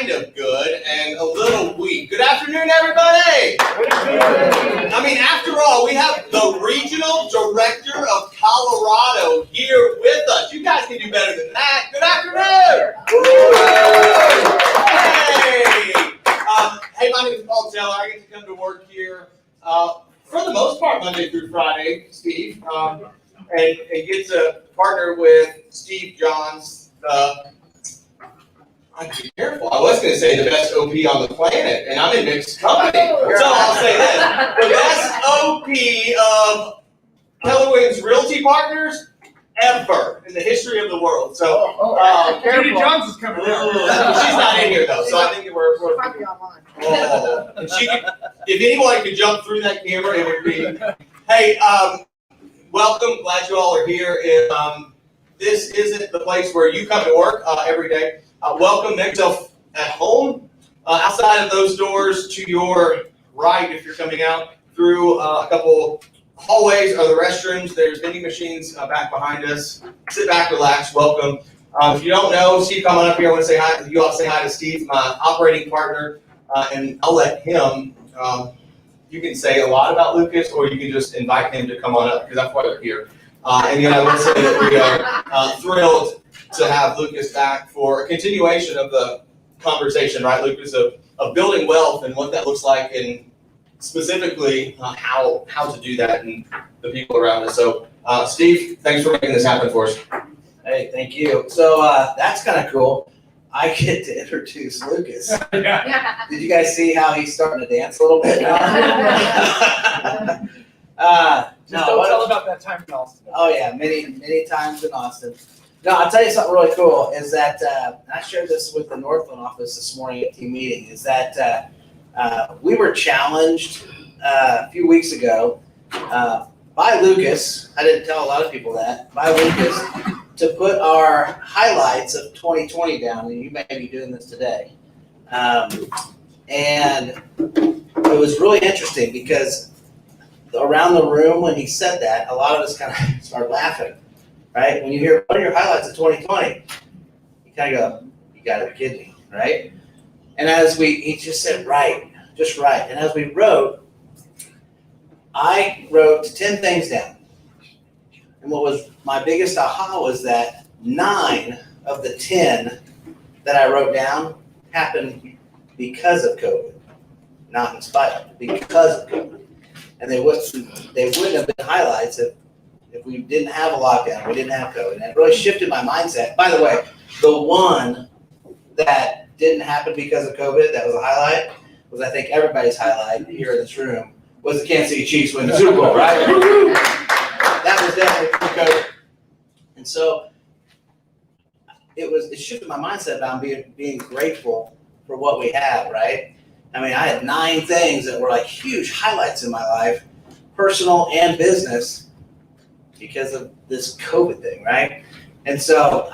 kind of good and a little weak. Good afternoon, everybody. I mean, after all, we have the Regional Director of Colorado here with us. You guys can do better than that. Good afternoon. Hey, my name is Paul Taylor. I get to come to work here for the most part Monday through Friday, Steve, and get to partner with Steve Johns, I'd be careful. I was going to say the best OP on the planet, and I'm in mixed company. So I'll say this. The best OP of Keller Williams Realty Partners ever in the history of the world. So, Judy Jones is coming down. She's not in here, though, so I think we're Probably online. Oh, and she could, if anyone could jump through that camera, it would be. Hey, welcome. Glad you all are here. If this isn't the place where you come to work every day, welcome. Make yourself at home. Outside of those doors to your right, if you're coming out through a couple hallways are the restrooms. There's vending machines back behind us. Sit back, relax. Welcome. If you don't know Steve, come on up here. I want to say hi. You all say hi to Steve, my operating partner, and I'll let him. You can say a lot about Lucas, or you can just invite him to come on up because that's why they're here. And then I will say that we are thrilled to have Lucas back for a continuation of the conversation, right, Lucas, of building wealth and what that looks like, and specifically how to do that and the people around us. So, Steve, thanks for making this happen for us. Hey, thank you. So that's kind of cool. I get to introduce Lucas. Yeah. Did you guys see how he's starting to dance a little bit now? Just don't tell about that time in Austin. Oh yeah, many times in Austin. No, I'll tell you something really cool is that, and I shared this with the Northland office this morning at team meeting, is that we were challenged a few weeks ago by Lucas, I didn't tell a lot of people that, by Lucas, to put our highlights of 2020 down, and you may be doing this today. And it was really interesting because around the room when he said that, a lot of us kind of started laughing, right? When you hear, what are your highlights of 2020? You kind of go, you gotta be kidding me, right? And as he just said, just right. And as we wrote, I wrote 10 things down. And what was my biggest aha was that 9 of the 10 that I wrote down happened because of COVID, not in spite of, because of COVID. And they wouldn't have been highlights if we didn't have a lockdown, we didn't have COVID. And it really shifted my mindset. By the way, the one that didn't happen because of COVID, that was a highlight, was I think everybody's highlight here in this room, was the Kansas City Chiefs winning the Super Bowl, right? That was definitely pre-COVID. And so it shifted my mindset about being grateful for what we have, right? I mean, I had 9 things that were like huge highlights in my life, personal and business, because of this COVID thing, right? And so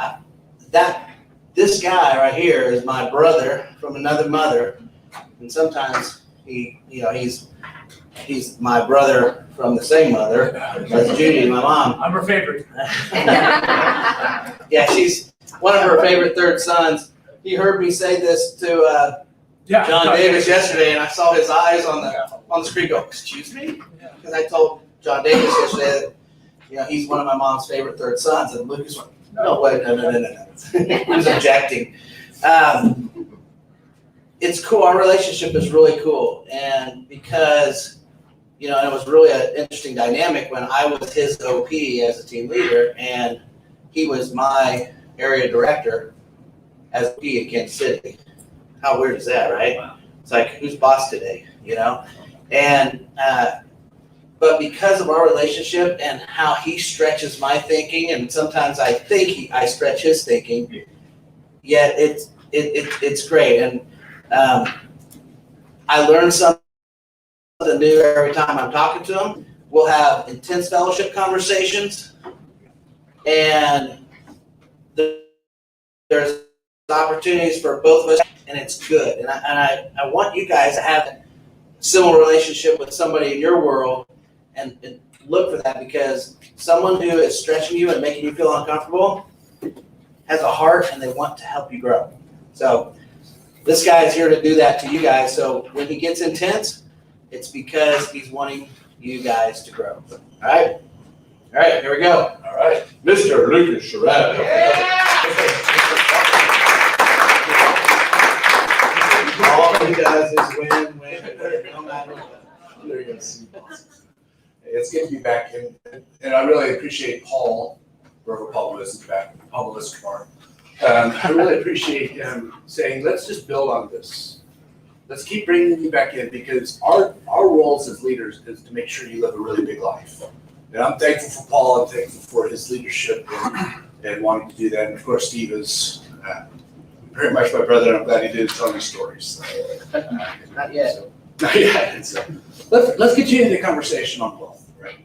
this guy right here is my brother from another mother, and sometimes he's my brother from the same mother. That's Judy, my mom. I'm her favorite. Yeah, she's one of her favorite third sons. He heard me say this to John Davis yesterday, and I saw his eyes on the screen go, "Excuse me?" Because I told John Davis yesterday that he's one of my mom's favorite third sons, and Lucas went, "No, wait, no." He was objecting. It's cool. Our relationship is really cool, and because it was really an interesting dynamic when I was his OP as a team leader, and he was my area director as OP in Kansas City. How weird is that, right? Wow. It's like, who's boss today, And but because of our relationship and how he stretches my thinking, and sometimes I think I stretch his thinking, yet it's great. And I learn something new every time I'm talking to him. We'll have intense fellowship conversations, and there's opportunities for both of us, and it's good. And I want you guys to have a similar relationship with somebody in your world, and look for that, because someone who is stretching you and making you feel uncomfortable has a heart, and they want to help you grow. So This guy's here to do that to you guys. So when he gets intense, it's because he's wanting you guys to grow. All right? All right, here we go. All right, Mr. Lucas Sherrod. All he does is win, no matter what. There you go. It's good to be back, and I really appreciate Paul, wherever Paul is back, Paul Escobar. I really appreciate him saying, let's just build on this. Let's keep bringing you back in, because our roles as leaders is to make sure you live a really big life. And I'm thankful for Paul, I'm thankful for his leadership and wanting to do that. And of course, Steve is very much my brother, and I'm glad he did tell me stories. Not yet. So, not yet. So, let's continue the conversation on wealth, right?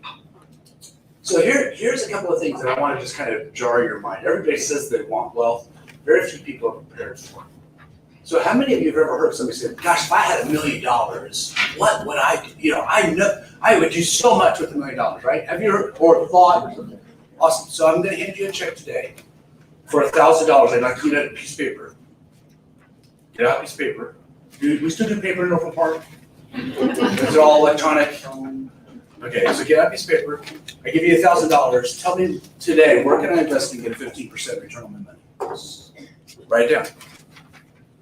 So here's a couple of things that I want to just kind of jar your mind. Everybody says they want wealth. Very few people are prepared for it. So how many of you have ever heard somebody say, gosh, if I had $1 million, what would I do? I know I would do so much with $1 million, right? Have you heard or thought? Awesome. So I'm going to hand you a check today for $1,000. I'd like you to get a piece of paper. Get out a piece of paper. We still do paper in Norfolk Park? Is it all electronic? Okay, so get out a piece of paper. I give you $1,000. Tell me today, where can I invest and get a 15% return on my money? Write it down.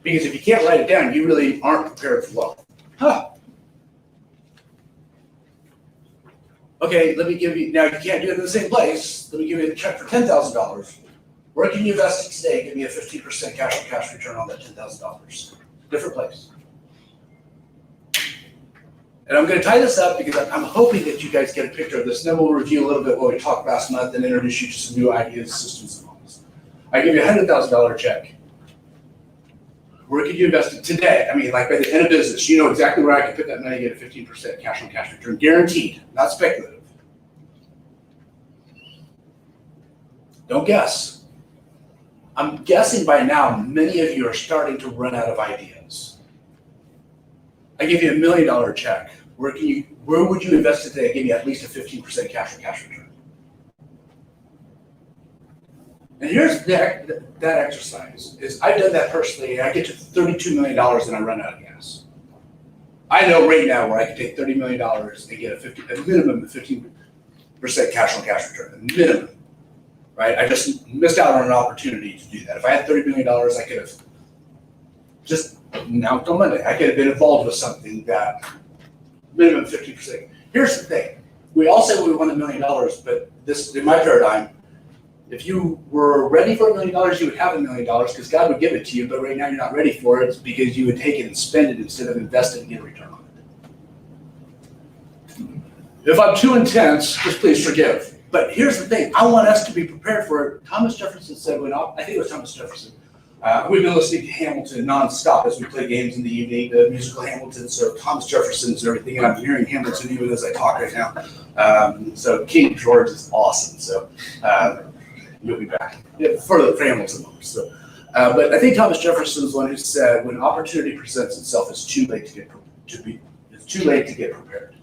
Because if you can't write it down, you really aren't prepared for wealth. Huh. Okay, let me give you, now you can't do it in the same place. Let me give you the check for $10,000. Where can you invest it today? Give me a 15% cash return on that $10,000. Different place. And I'm going to tie this up because I'm hoping that you guys get a picture of this. And then we'll review a little bit what we talked last month and introduce you to some new ideas, systems, and models. I give you a $100,000 check. Where could you invest it today? I mean, like by the end of business, you know exactly where I can put that money, get a 15% cash on cash return, guaranteed, not speculative. Don't guess. I'm guessing by now, many of you are starting to run out of ideas. I give you $1 million check. Where would you invest it today? Give me at least a 15% cash on cash return. And here's that exercise, is I've done that personally, and I get to $32 million and I run out of gas. I know right now where I can take $30 million and get a minimum of 15% cash on cash return, a minimum, right? I just missed out on an opportunity to do that. If I had $30 million, I could have just announced on Monday. I could have been involved with something that minimum 15%. Here's the thing. We all say we want $1 million, but this, in my paradigm, if you were ready for $1 million, you would have $1 million because God would give it to you, but right now you're not ready for it because you would take it and spend it instead of invest it and get a return on it. If I'm too intense, just please forgive. But here's the thing, I want us to be prepared for it. Thomas Jefferson said, I think it was Thomas Jefferson, we've been listening to Hamilton nonstop as we play games in the evening, the musical Hamilton, so Thomas Jefferson's and everything, and I'm hearing Hamilton even as I talk right now. So King George is awesome, so you'll be back for the Hamilton moment. So, but I think Thomas Jefferson is the one who said, when opportunity presents itself, it's too late to get prepared.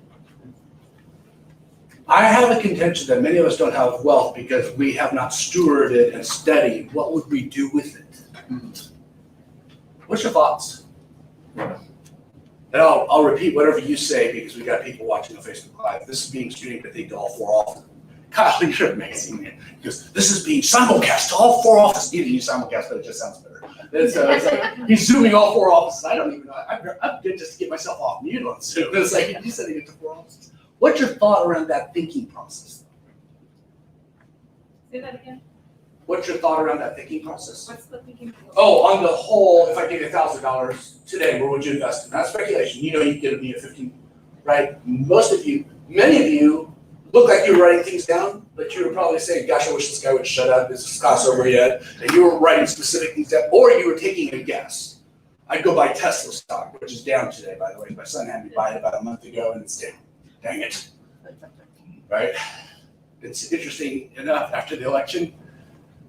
I have a contention that many of us don't have wealth because we have not stewarded and studied what would we do with it. What's your thoughts? And I'll repeat whatever you say because we got people watching on Facebook Live. This is being streamed, I think, to all 4 offices. Kyle, you're amazing, man. Because this is being simulcast to all 4 offices. Either you simulcast, but it just sounds better. It's like he's zooming all 4 offices. I don't even know. I'm good just to get myself off mute on Zoom. It's like he's sending it to 4 offices. What's your thought around that thinking process? Say that again. What's your thought around that thinking process? What's the thinking? Oh, on the whole, if I give you $1,000 today, where would you invest it? Not speculation. You know you get me a 15, right? Most of you, many of you, look like you were writing things down, but you were probably saying, gosh, I wish this guy would shut up. This is class over yet. And you were writing specific things down, or you were taking a guess. I'd go buy Tesla stock, which is down today, by the way. My son had me buy it about a month ago, and it's down. Dang it. Right? It's interesting enough, after the election,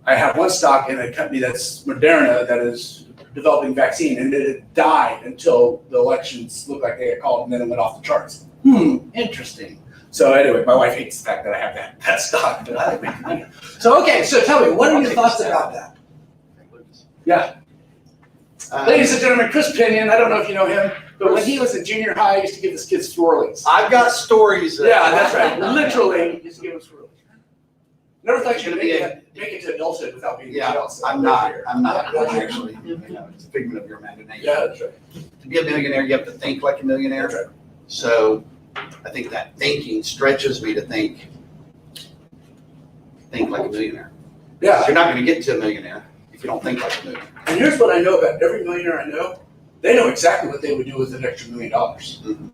I have one stock in a company that's Moderna that is developing vaccine, and it died until the elections looked like they had called, and then it went off the charts. Interesting. So anyway, my wife hates the fact that I have that stock, but I like making money. So okay, so tell me, what are your thoughts about that? Yeah. Ladies and gentlemen, Chris Pinion, I don't know if you know him, but when he was in junior high, he used to give his kids swirlies. I've got stories. Yeah, that's right. Literally, he used to give them swirlies. Never thought you could make it to adulthood without being Yeah, jealous. I'm not actually, it's a figment of your imagination. Yeah, that's right. To be a millionaire, you have to think like a millionaire. That's right. So I think that thinking stretches me to think like a millionaire. Yeah. You're not gonna get to a millionaire if you don't think like a millionaire. And here's what I know about every millionaire I know. They know exactly what they would do with an extra $1 million. Mhm.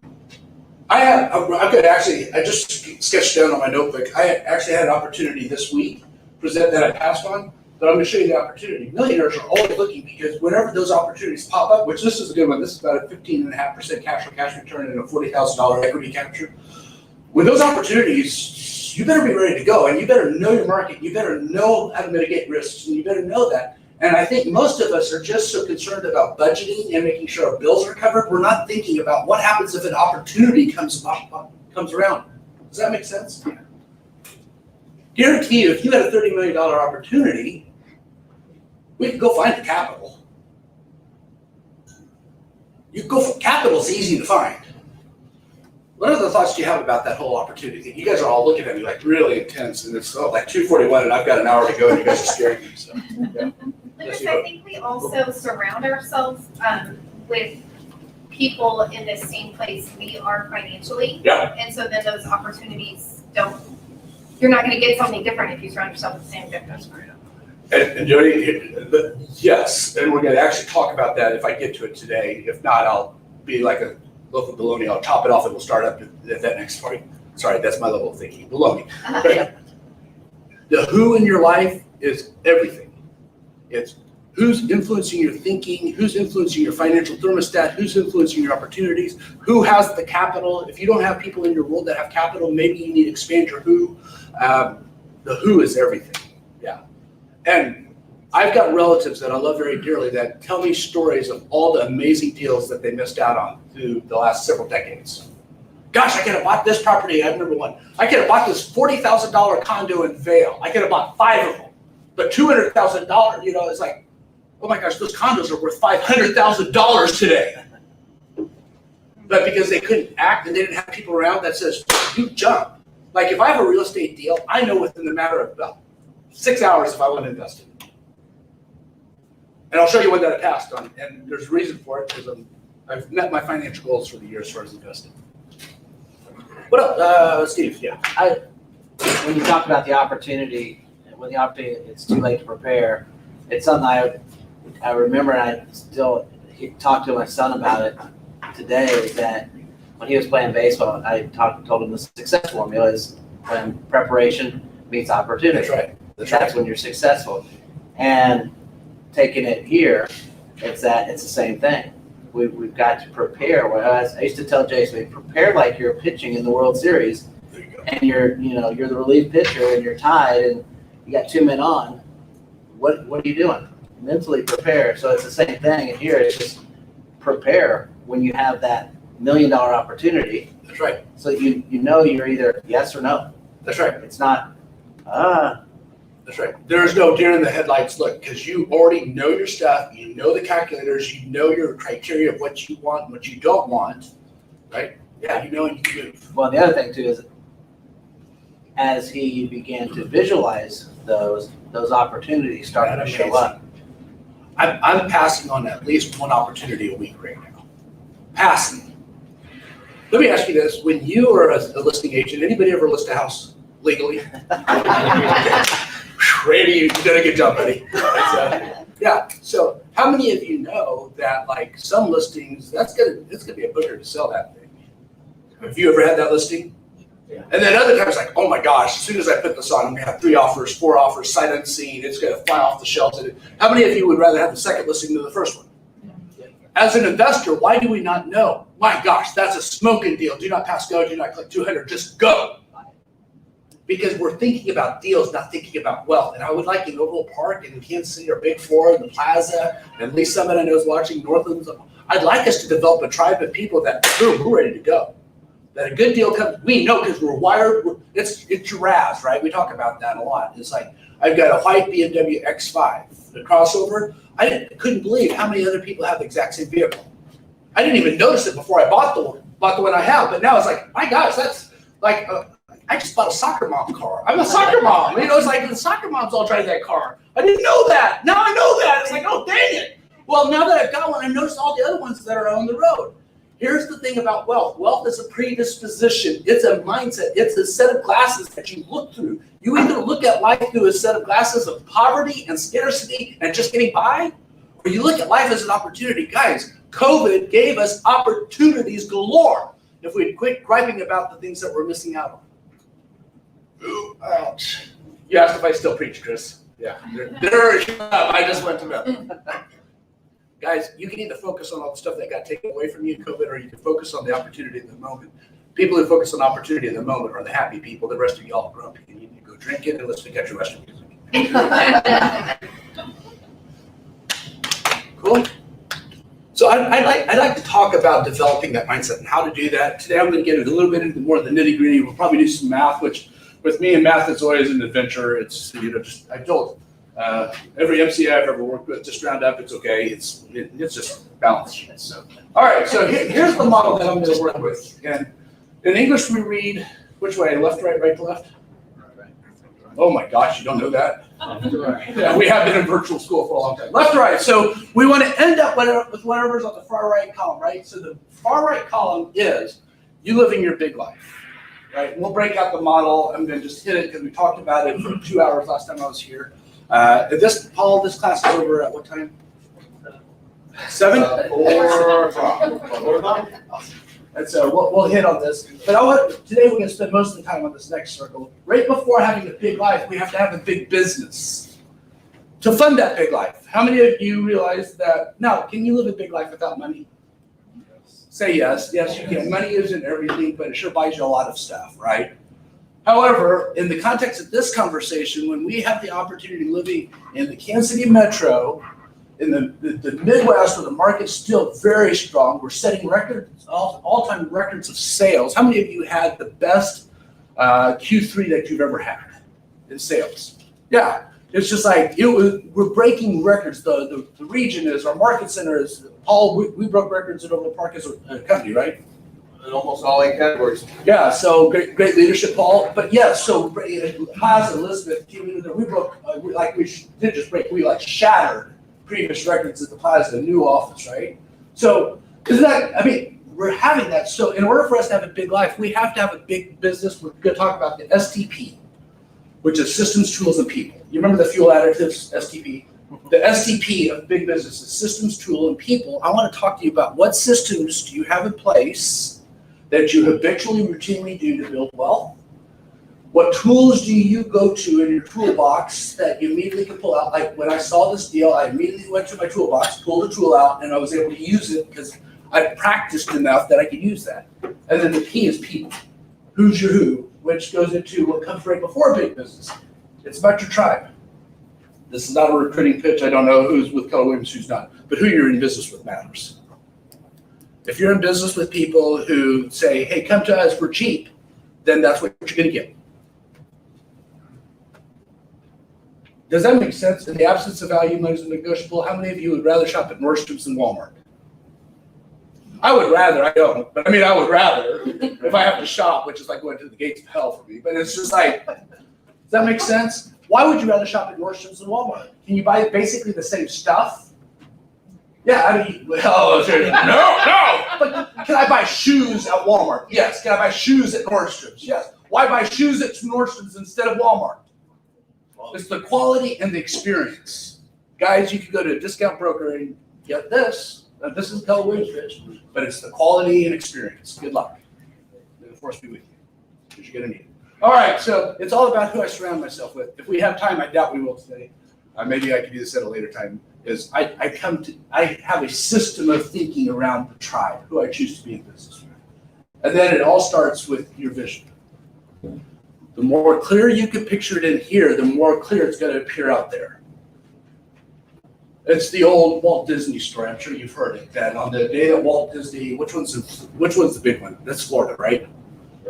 I just sketched down on my notebook. I actually had an opportunity this week, present that I passed on, but I'm gonna show you the opportunity. Millionaires are always looking because whenever those opportunities pop up, which this is a good one, this is about a 15.5% cash on cash return and a $40,000 equity capture. When those opportunities, you better be ready to go and you better know your market, you better know how to mitigate risks and you better know that. And I think most of us are just so concerned about budgeting and making sure our bills are covered. We're not thinking about what happens if an opportunity comes around. Does that make sense? Yeah. Guarantee you, if you had a $30 million opportunity, we could go find the capital. Capital's easy to find. What other thoughts do you have about that whole opportunity? You guys are all looking at me like really intense, and it's like 2:41, and I've got an hour to go, and you guys are scaring me. So, yeah. Lucas, I think we also surround ourselves with people in the same place we are financially. Yeah. And so then those opportunities you're not gonna get something different if you surround yourself with the same victims. And Jody, yes, and we're going to actually talk about that if I get to it today. If not, I'll be like a loaf of bologna. I'll chop it off and we'll start up at that next point. Sorry, that's my level of thinking. Bologna. Right? The who in your life is everything. It's who's influencing your thinking, who's influencing your financial thermostat, who's influencing your opportunities, who has the capital. If you don't have people in your world that have capital, maybe you need to expand your who. The who is everything. Yeah. And I've got relatives that I love very dearly that tell me stories of all the amazing deals that they missed out on through the last several decades. Gosh, I could have bought this property. I remember one. I could have bought this $40,000 condo in Vail. I could have bought 5 of them. But $200,000, it's like, oh my gosh, those condos are worth $500,000 today. But because they couldn't act and they didn't have people around that says, you jump. Like if I have a real estate deal, I know within the matter of about 6 hours if I want to invest in it. And I'll show you one that I passed on. And there's a reason for it because I've met my financial goals for the year as far as investing. What up, Steve? Yeah. When you talk about the opportunity, when the opportunity, it's too late to prepare. It's something I remember, and I still talked to my son about it today. Is that when he was playing baseball, I told him the success formula is when preparation meets opportunity. That's right. That's when you're successful. And taking it here, it's the same thing. We've got to prepare. Whereas I used to tell Jason, prepare like you're pitching in the World Series, There you go. and you're the relief pitcher, and you're tied, and you got 2 men on. What are you doing? Mentally prepare. So it's the same thing. And here it's just prepare when you have that $1 million opportunity. That's right. So you're either yes or no. That's right. It's not That's right. There's no deer in the headlights look because you already know your stuff. You know the calculators. You know your criteria of what you want and what you don't want. Right? Yeah, you know and you can move. Well, the other thing too is, as he began to visualize those opportunities started to show up. I'm passing on at least one opportunity a week right now. Passing. Let me ask you this. When you are a listing agent, anybody ever list a house legally? Randy, you did a good job, buddy. Yeah. So how many of you know that like some listings, it's gonna be a booger to sell that thing? Have you ever had that listing? Yeah. And then other times like, oh my gosh, as soon as I put this on, I'm gonna have 3 offers, 4 offers, sight unseen, it's gonna fly off the shelves. How many of you would rather have the second listing than the first one? As an investor, why do we not know? My gosh, that's a smoking deal. Do not pass go, do not click 200, just go. Because we're thinking about deals, not thinking about wealth. And I would like in Oval Park and in Kansas City or Big Four and the Plaza and Lee Summit I know is watching Northlands. I'd like us to develop a tribe of people that, boom, we're ready to go. that a good deal comes, we know because we're wired, it's your RAS, right? We talk about that a lot. It's like, I've got a white BMW X5, the crossover. I couldn't believe how many other people have the exact same vehicle. I didn't even notice it before I bought the one I have, but now it's like, my gosh, that's like, I just bought a soccer mom car. I'm a soccer mom. You know, it's like the soccer moms all drive that car. I didn't know that. Now I know that. It's like, oh, dang it. Well, now that I've got one, I've noticed all the other ones that are on the road. Here's the thing about wealth. Wealth is a predisposition. It's a mindset. It's a set of glasses that you look through. You either look at life through a set of glasses of poverty and scarcity and just getting by, or you look at life as an opportunity. Guys, COVID gave us opportunities galore if we'd quit griping about the things that we're missing out on. Ooh, ouch. You asked if I still preach, Chris. Yeah. I just went to bed. Guys, you can either focus on all the stuff that got taken away from you in COVID, or you can focus on the opportunity in the moment. People who focus on opportunity in the moment are the happy people. The rest of y'all are grumpy, and you need to go drink it and listen to country western music. Cool. So I'd like to talk about developing that mindset and how to do that. Today I'm going to get a little bit into more of the nitty gritty. We'll probably do some math, which with me and math, it's always an adventure. It's, just, I told every MC I've ever worked with, just round up, it's okay. It's just balance. So, all right, so here's the model that I'm going to work with. And in English, we read, which way, left, right to left? Oh my gosh, you don't know that? Yeah, we have been in virtual school for a long time. Left to right. So we want to end up with whatever's on the far right column, right? So the far right column is you living your big life, right? And we'll break out the model. I'm going to just hit it because we talked about it for 2 hours last time I was here. Paul, this class is over at what time? 7? 4 o'clock. And so we'll hit on this. But today we're going to spend most of the time on this next circle. Right before having a big life, we have to have a big business to fund that big life. How many of you realize that? Now, can you live a big life without money? Yes. Say yes. Yes, you can. Money isn't everything, but it sure buys you a lot of stuff, right? However, in the context of this conversation, when we have the opportunity living in the Kansas City metro, in the Midwest, where the market's still very strong, we're setting records, all-time records of sales. How many of you had the best Q3 that you've ever had in sales? Yeah, it's just like we're breaking records. The region is, our market center is, Paul, we broke records at Overland Park as a company, right? In almost all 8 categories. Yeah, so great leadership, Paul. But yeah, so Haas, Elizabeth, we broke, we shattered previous records at the Plaza, new office, right? So, we're having that. So in order for us to have a big life, we have to have a big business. We're going to talk about the STP, which is systems, tools, and people. You remember the fuel additives, STP? The STP of big business is systems, tool, and people. I want to talk to you about what systems do you have in place that you habitually, routinely do to build wealth? What tools do you go to in your toolbox that you immediately can pull out? Like when I saw this deal, I immediately went to my toolbox, pulled a tool out, and I was able to use it because I practiced enough that I could use that. And then the P is people. Who's your who? Which goes into what comes right before big business. It's about your tribe. This is not a recruiting pitch. I don't know who's with Keller Williams, who's not. But who you're in business with matters. If you're in business with people who say, hey, come to us, we're cheap, then that's what you're going to get. Does that make sense? In the absence of value, money is negotiable. How many of you would rather shop at Nordstrom's than Walmart? I would rather. I don't. But I would rather if I have to shop, which is like going to the gates of hell for me. But it's just like, does that make sense? Why would you rather shop at Nordstrom's than Walmart? Can you buy basically the same stuff? Yeah, no. But can I buy shoes at Walmart? Yes. Can I buy shoes at Nordstrom's? Yes. Why buy shoes at Nordstrom's instead of Walmart? It's the quality and the experience. Guys, you can go to a discount broker and get this. This is Keller Williams pitch, but it's the quality and experience. Good luck. May the force be with you, because you're going to need it. All right, so it's all about who I surround myself with. If we have time, I doubt we will today. Maybe I can do this at a later time. I have a system of thinking around the tribe, who I choose to be in business with. And then it all starts with your vision. The more clear you can picture it in here, the more clear it's going to appear out there. It's the old Walt Disney story. I'm sure you've heard it. That on the day that Walt Disney, which one's the big one? That's Florida, right?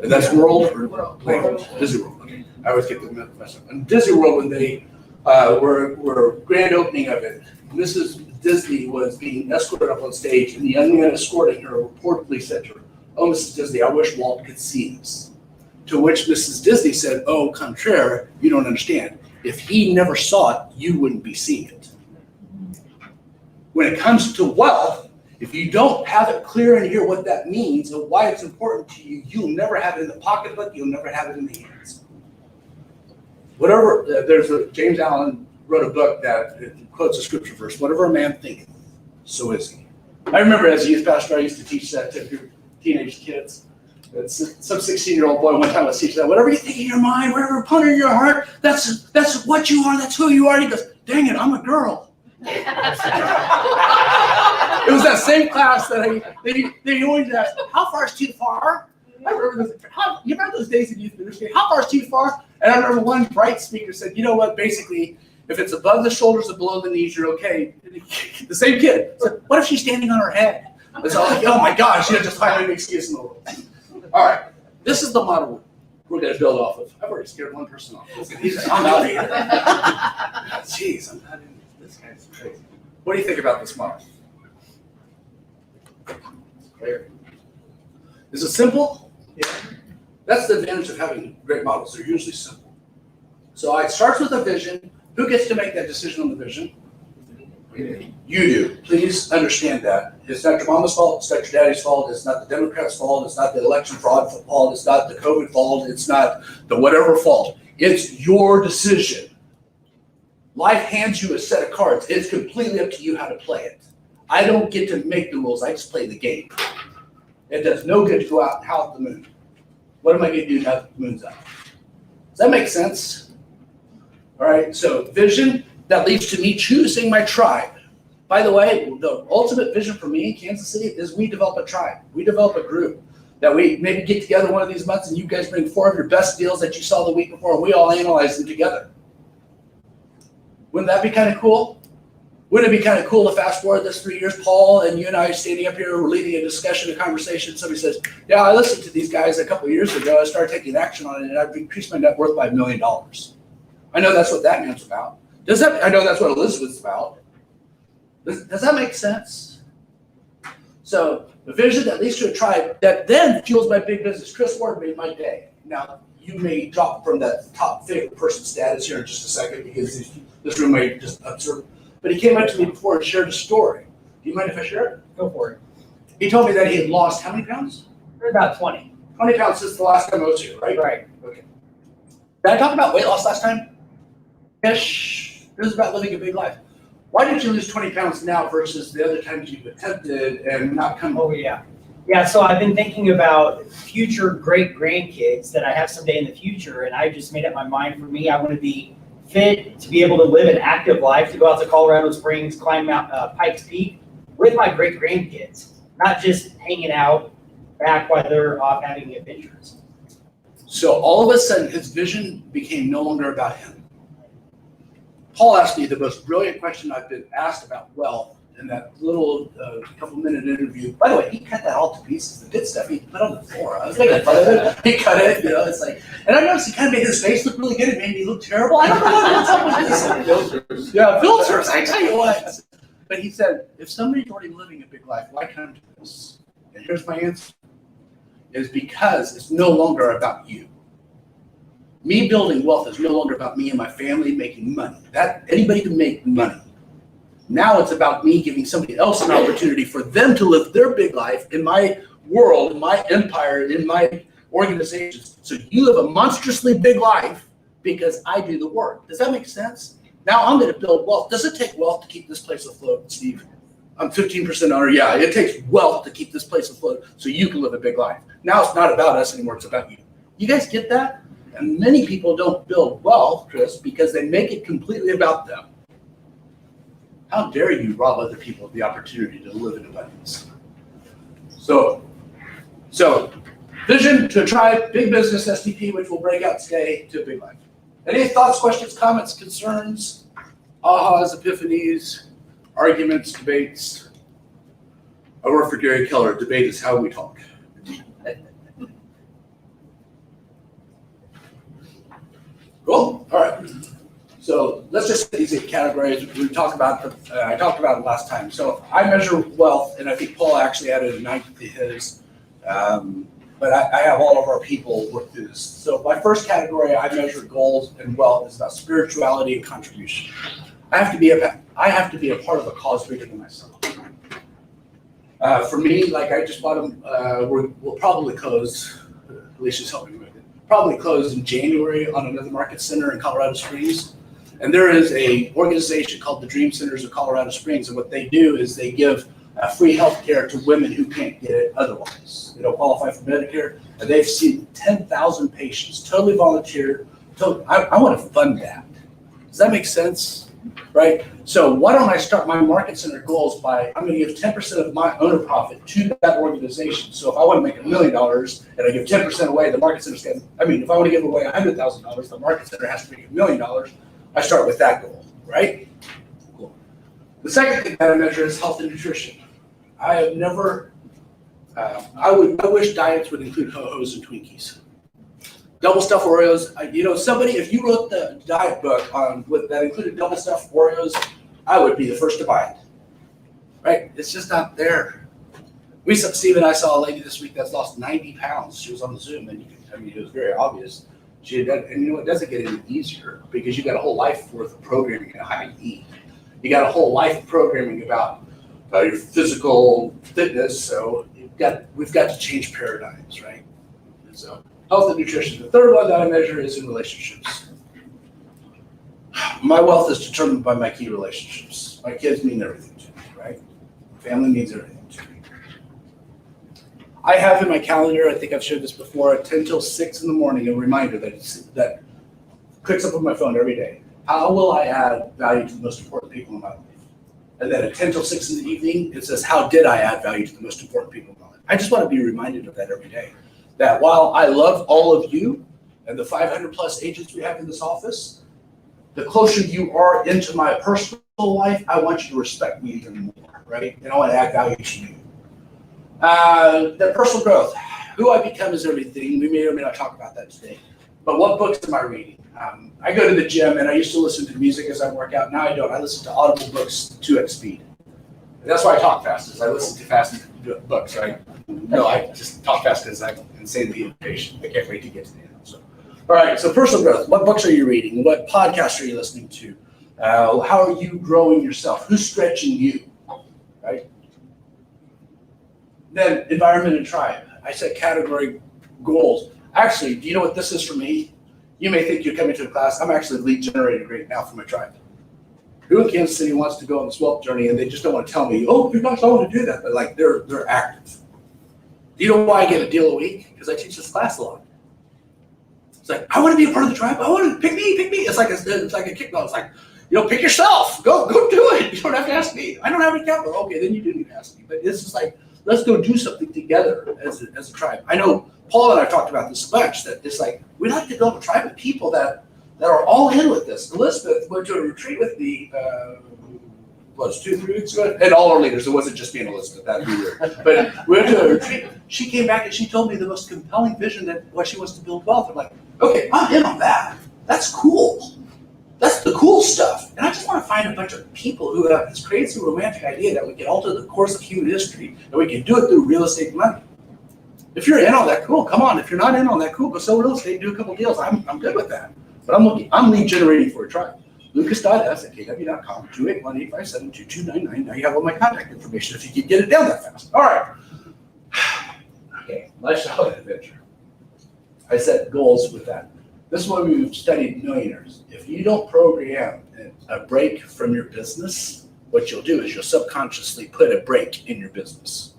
And that's World or World? Disney World. Okay. I always get them messed up. In Disney World, when they were grand opening of it, Mrs. Disney was being escorted up on stage, and the young man escorting her reportedly said to her, "Oh, Mrs. Disney, I wish Walt could see this." To which Mrs. Disney said, "Oh, contraire, you don't understand. If he never saw it, you wouldn't be seeing it." When it comes to wealth, if you don't have it clear and hear what that means and why it's important to you, you'll never have it in the pocketbook, you'll never have it in the hands. Whatever, James Allen wrote a book that quotes a scripture verse, whatever a man thinketh, so is he. I remember as a youth pastor, I used to teach that to teenage kids. Some 16-year-old boy one time was teaching that, whatever you think in your mind, whatever you ponder in your heart, that's what you are, that's who you are. And he goes, dang it, I'm a girl. It was that same class that they always asked, how far is too far? I remember this, you remember those days in youth ministry, how far is too far? And I remember one bright speaker said, you know what, basically, if it's above the shoulders and below the knees, you're okay. The same kid said, what if she's standing on her head? I was all like, oh my gosh, you just find an excuse in the world. All right, this is the model we're going to build off of. I've already scared one person off. I'm out of here. Jeez, I'm not in this guy's crazy. What do you think about this model? Clear. Is it simple? Yeah. That's the advantage of having great models. They're usually simple. So it starts with a vision. Who gets to make that decision on the vision? You do. Please understand that. It's not your mama's fault. It's not your daddy's fault. It's not the Democrats' fault. It's not the election fraud fault. It's not the COVID fault. It's not the whatever fault. It's your decision. Life hands you a set of cards. It's completely up to you how to play it. I don't get to make the rules. I just play the game. It does no good to go out and howl at the moon. What am I going to do now that the moon's out? Does that make sense? All right, so vision, that leads to me choosing my tribe. By the way, the ultimate vision for me in Kansas City is we develop a tribe. We develop a group that we maybe get together one of these months and you guys bring 4 of your best deals that you saw the week before and we all analyze them together. Wouldn't that be kind of cool? Wouldn't it be kind of cool to fast forward this 3 years, Paul and you and I standing up here, we're leading a discussion, a conversation. Somebody says, yeah, I listened to these guys a couple of years ago. I started taking action on it and I've increased my net worth by $1 million. I know that's what that man's about. I know that's what Elizabeth's about. Does that make sense? So the vision that leads to a tribe that then fuels my big business. Chris Ward made my day. Now, you may drop from that top favorite person status here in just a second because this room may just observe. But he came up to me before and shared a story. Do you mind if I share it? Go for it. He told me that he had lost how many pounds? About 20. 20 pounds since the last time I was here, right? Right. Okay. Did I talk about weight loss last time? Ish. It was about living a big life. Why did you lose 20 pounds now versus the other times you've attempted and not come? Oh, yeah. Yeah, so I've been thinking about future great grandkids that I have someday in the future, and I just made up my mind for me. I want to be fit, to be able to live an active life, to go out to Colorado Springs, climb Mount Pikes Peak with my great grandkids, not just hanging out back while they're off having adventures. So all of a sudden, his vision became no longer about him. Paul asked me the most brilliant question I've been asked about wealth in that little couple-minute interview. By the way, he cut that all to pieces. The good stuff he put on the floor. I was making fun of it. He cut it, it's like, and I noticed he kind of made his face look really good. It made me look terrible. I don't know what's up with this. Yeah, filters, I tell you what. But he said, if somebody's already living a big life, why come to this? And here's my answer. Is because it's no longer about you. Me building wealth is no longer about me and my family making money. Anybody can make money. Now it's about me giving somebody else an opportunity for them to live their big life in my world, in my empire, in my organization. So you live a monstrously big life because I do the work. Does that make sense? Now I'm going to build wealth. Does it take wealth to keep this place afloat, Steve? I'm 15% owner. Yeah, it takes wealth to keep this place afloat so you can live a big life. Now it's not about us anymore. It's about you. You guys get that? And many people don't build wealth, Chris, because they make it completely about them. How dare you rob other people of the opportunity to live in abundance? So vision to a tribe, big business SDP, which will break out today to a big life. Any thoughts, questions, comments, concerns, ahas, epiphanies, arguments, debates? I work for Gary Keller. Debate is how we talk. Cool, all right. So let's just get these categories. We talked about, I talked about it last time. So I measure wealth, and I think Paul actually added a 9 to his. But I have all of our people work through this. So my first category, I measure goals and wealth is about spirituality and contribution. I have to be a part of a cause bigger than myself. For me, like I just bought them, we'll probably close, Alicia's helping me with it, probably close in January on another market center in Colorado Springs. And there is a organization called the Dream Centers of Colorado Springs. And what they do is they give free health care to women who can't get it otherwise. They don't qualify for Medicare. And they've seen 10,000 patients, totally volunteer. I want to fund that. Does that make sense? Right? So why don't I start my market center goals by, I'm going to give 10% of my owner profit to that organization. So if I want to make $1 million and I give 10% away, the market center's going to, if I want to give away $100,000, the market center has to make $1 million. I start with that goal, right? Cool. The second thing that I measure is health and nutrition. I have never, I wish diets would include Ho-Hos and Twinkies. Double stuffed Oreos, somebody, if you wrote the diet book that included double stuffed Oreos, I would be the first to buy it, right? It's just not there. Steve and I saw a lady this week that's lost 90 pounds. She was on the Zoom, and it was very obvious. She had done, and it doesn't get any easier because you got a whole life worth of programming on how you eat. You got a whole life of programming about your physical fitness. So we've got to change paradigms, right? And so health and nutrition. The third one that I measure is in relationships. My wealth is determined by my key relationships. My kids mean everything to me, right? Family means everything to me. I have in my calendar, I think I've showed this before, at 10 till 6 in the morning, a reminder that clicks up on my phone every day. How will I add value to the most important people in my life? And then at 10 till 6 in the evening, it says, how did I add value to the most important people in my life? I just want to be reminded of that every day. That while I love all of you and the 500 plus agents we have in this office, the closer you are into my personal life, I want you to respect me even more, right? And I want to add value to you. The personal growth, who I become is everything. We may or may not talk about that today. But what books am I reading? I go to the gym and I used to listen to music as I work out. Now I don't. I listen to audible books 2x speed. And that's why I talk fast, is I listen to fast books, right? No, I just talk fast because I'm insanely impatient. I can't wait to get to the end. So, all right, so personal growth. What books are you reading? What podcasts are you listening to? How are you growing yourself? Who's stretching you, right? Then environment and tribe. I set category goals. Actually, do you know what this is for me? You may think you're coming to a class. I'm actually lead generating right now for my tribe. Who in Kansas City wants to go on this wealth journey and they just don't want to tell me, oh, you're not going to do that. But like they're active. Do you know why I get a deal a week? Because I teach this class a lot. It's like, I want to be a part of the tribe. I want to pick me. It's like a kickball. It's like, pick yourself. Go do it. You don't have to ask me. I don't have any capital. Okay, then you do need to ask me. But it's just like, let's go do something together as a tribe. I know Paul and I have talked about this a bunch, that it's like, we like to build a tribe of people that are all in with this. Elizabeth went to a retreat with me, 2-3 weeks ago, and all our leaders. It wasn't just me and Elizabeth, that'd be weird. But we went to a retreat. She came back and she told me the most compelling vision that what she wants to build wealth. I'm like, okay, I'm in on that. That's cool. That's the cool stuff. And I just want to find a bunch of people who have this crazy romantic idea that we can alter the course of human history, and we can do it through real estate money. If you're in on that, cool. Come on. If you're not in on that, cool. Go sell real estate, do a couple deals. I'm good with that. But I'm lead generating for a tribe. Lucas.s@kw.com, 281-857-2299. Now you have all my contact information if you can get it down that fast. All right. Okay, lifestyle and adventure. I set goals with that. This is why we've studied millionaires. If you don't program a break from your business, what you'll do is you'll subconsciously put a break in your business.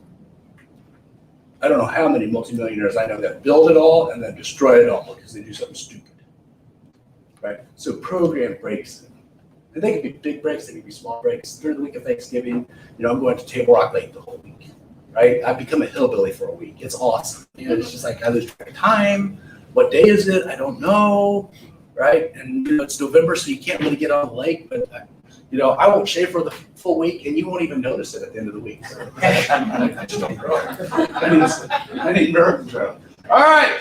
I don't know how many multimillionaires I know that build it all and then destroy it all because they do something stupid. Right? So program breaks. And they can be big breaks, they can be small breaks. During the week of Thanksgiving, I'm going to Table Rock Lake the whole week. Right? I've become a hillbilly for a week. It's awesome. It's just like I lose track of time. What day is it? I don't know. Right? And it's November, so you can't really get on the lake, but I won't shave for the full week, and you won't even notice it at the end of the week. So, I just don't grow. I need nerve to grow. All right.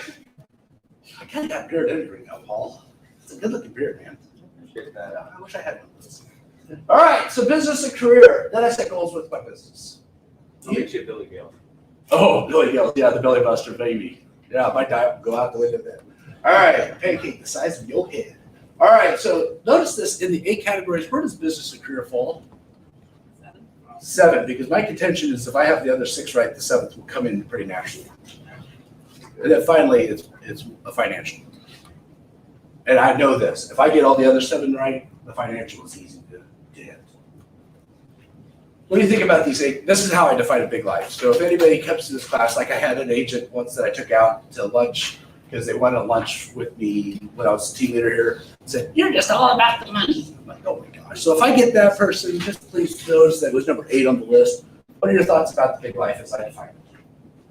I kind of got beard energy now, Paul. It's a good looking beard, man. I wish I had one of those. All right, so business and career. Then I set goals with my business. I'll get you a Billy Gale. Oh, Billy Gale, yeah, the Belly Buster baby. Yeah, my diet will go out the window then. All right, pancake the size of your head. All right, so notice this in the 8 categories. Where does business and career fall? 7, because my contention is if I have the other 6 right, the 7th will come in pretty naturally. And then finally, it's a financial. And I know this. If I get all the other 7 right, the financial is easy to hit. What do you think about these 8? This is how I define a big life. So if anybody comes to this class, like I had an agent once that I took out to lunch because they wanted lunch with me when I was a team leader here, said, "You're just all about the money." I'm like, oh my gosh. So if I get that person, just please notice that it was number 8 on the list. What are your thoughts about the big life as I define it?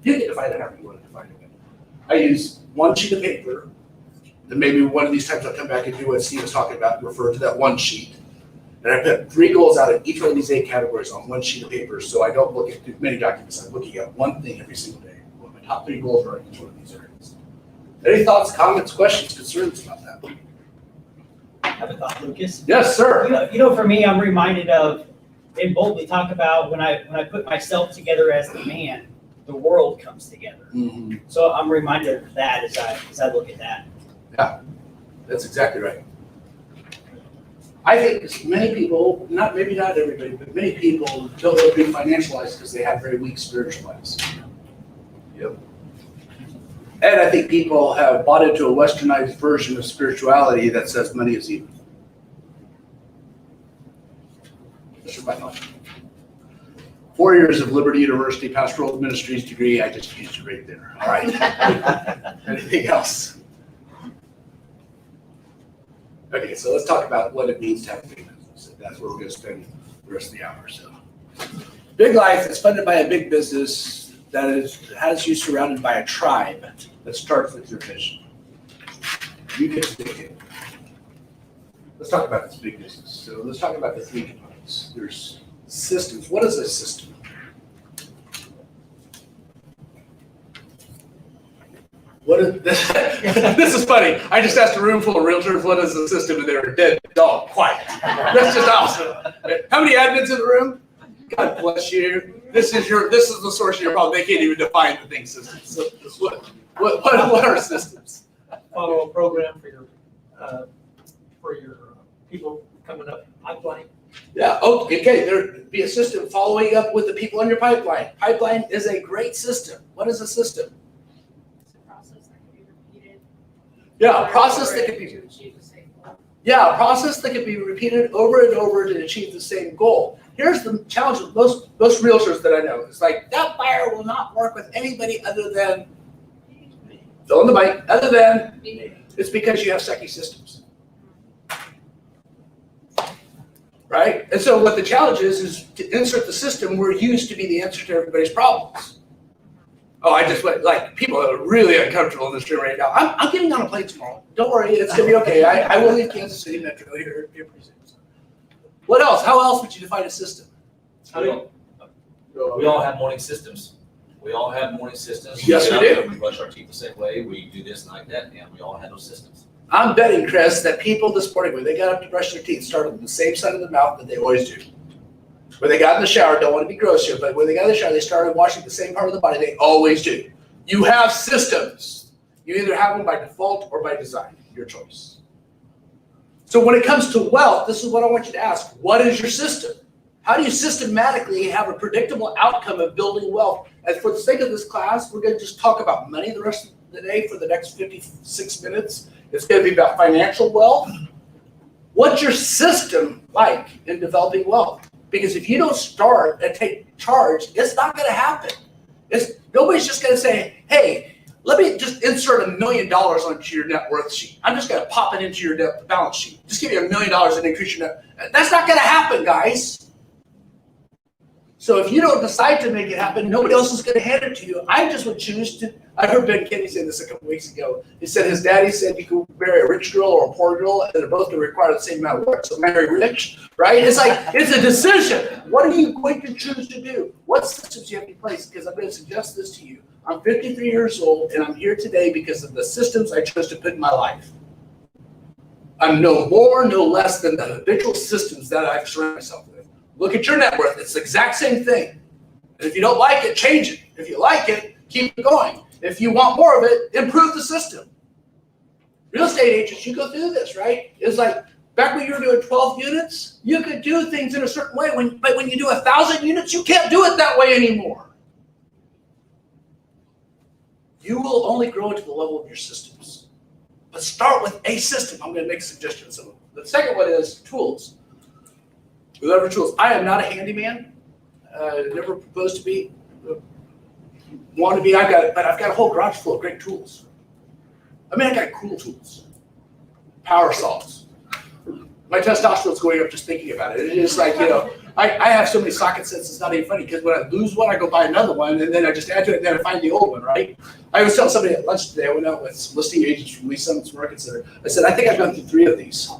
You can define it however you want to define it. I use 1 sheet of paper. Then maybe one of these times I'll come back and do what Steve was talking about, refer to that 1 sheet. And I put 3 goals out of each one of these 8 categories on 1 sheet of paper, so I don't look at many documents. I'm looking at one thing every single day. What my top 3 goals are in each one of these areas. Any thoughts, comments, questions, concerns about that? Have a thought, Lucas? Yes, sir. You know, for me, I'm reminded of, in boldly talk about when I put myself together as the man, the world comes together. Mhm. So I'm reminded of that as I look at that. That's exactly right. I think many people, maybe not everybody, but many people don't want to be financialized because they have very weak spiritual lives. Yep. And I think people have bought into a westernized version of spirituality that says money is evil. That's my thought. 4 years of Liberty University Pastoral Ministries degree, I just used it right there. All right. Anything else? Okay, so let's talk about what it means to have a big business. That's where we're going to spend the rest of the hour. So, Big Life is funded by a big business that has you surrounded by a tribe that starts with your vision. You get to pick it. Let's talk about this big business. So let's talk about the 3 components. There's systems. What is a system? What is this? This is funny. I just asked a room full of realtors, what is a system? And they were dead dog quiet. That's just awesome. How many admins in the room? God bless you. This is the source of your problem. They can't even define the thing systems. So what are systems? Follow a program for your people coming up pipeline. Yeah, okay, there'd be a system following up with the people in your pipeline. Pipeline is a great system. What is a system? It's a process that can be repeated. Yeah, a process that could be, To achieve the same goal. yeah, a process that can be repeated over and over to achieve the same goal. Here's the challenge with most realtors that I know. It's like, that buyer will not work with anybody other than, fill in the blank, other than, it's because you have sucky systems. Right? And so what the challenge is to insert the system where you used to be the answer to everybody's problems. Oh, I just went, like, people are really uncomfortable in this room right now. I'm getting on a plane tomorrow. Don't worry, it's gonna be okay. I will leave Kansas City Metro here pretty soon. What else? How else would you define a system? We all have morning systems. We all have morning systems. Yes, get we up do. and We brush our teeth the same way. We do this and like that, and we all have those systems. I'm betting, Chris, that people this morning, when they got up to brush their teeth, started with the same side of the mouth that they always do. When they got in the shower, don't want to be gross here, but when they got in the shower, they started washing the same part of the body they always do. You have systems. You either have them by default or by design, your choice. So when it comes to wealth, this is what I want you to ask. What is your system? How do you systematically have a predictable outcome of building wealth? And for the sake of this class, we're going to just talk about money the rest of the day for the next 56 minutes. It's going to be about financial wealth. What's your system like in developing wealth? Because if you don't start and take charge, it's not going to happen. Nobody's just going to say, hey, let me just insert $1 million onto your net worth sheet. I'm just going to pop it into your balance sheet. Just give you $1 million and increase your net. That's not going to happen, guys. So if you don't decide to make it happen, nobody else is going to hand it to you. I just would choose to. I heard Ben Kennedy say this a couple weeks ago. He said his daddy said you could marry a rich girl or a poor girl, and they're both going to require the same amount of work. So marry rich, right? It's like, it's a decision. What are you going to choose to do? What systems you have in place? Because I'm going to suggest this to you. I'm 53 years old, and I'm here today because of the systems I chose to put in my life. I'm no more, no less than the habitual systems that I've surrounded myself with. Look at your net worth. It's the exact same thing. And if you don't like it, change it. If you like it, keep it going. If you want more of it, improve the system. Real estate agents, you go through this, right? It's like back when you were doing 12 units, you could do things in a certain way. But when you do 1,000 units, you can't do it that way anymore. You will only grow into the level of your systems. But start with a system. I'm going to make suggestions. So the second one is tools. Whatever tools. I am not a handyman. Never proposed to be. Want to be. But I've got a whole garage full of great tools. I mean, I got cool tools. Power saws. My testosterone's going up just thinking about it. It is like, I have so many socket sets, it's not even funny, because when I lose one, I go buy another one, and then I just add to it, and then I find the old one, right? I was telling somebody at lunch today, I went out with some listing agents from Lee Summits Market Center. I said, I think I've gone through 3 of these.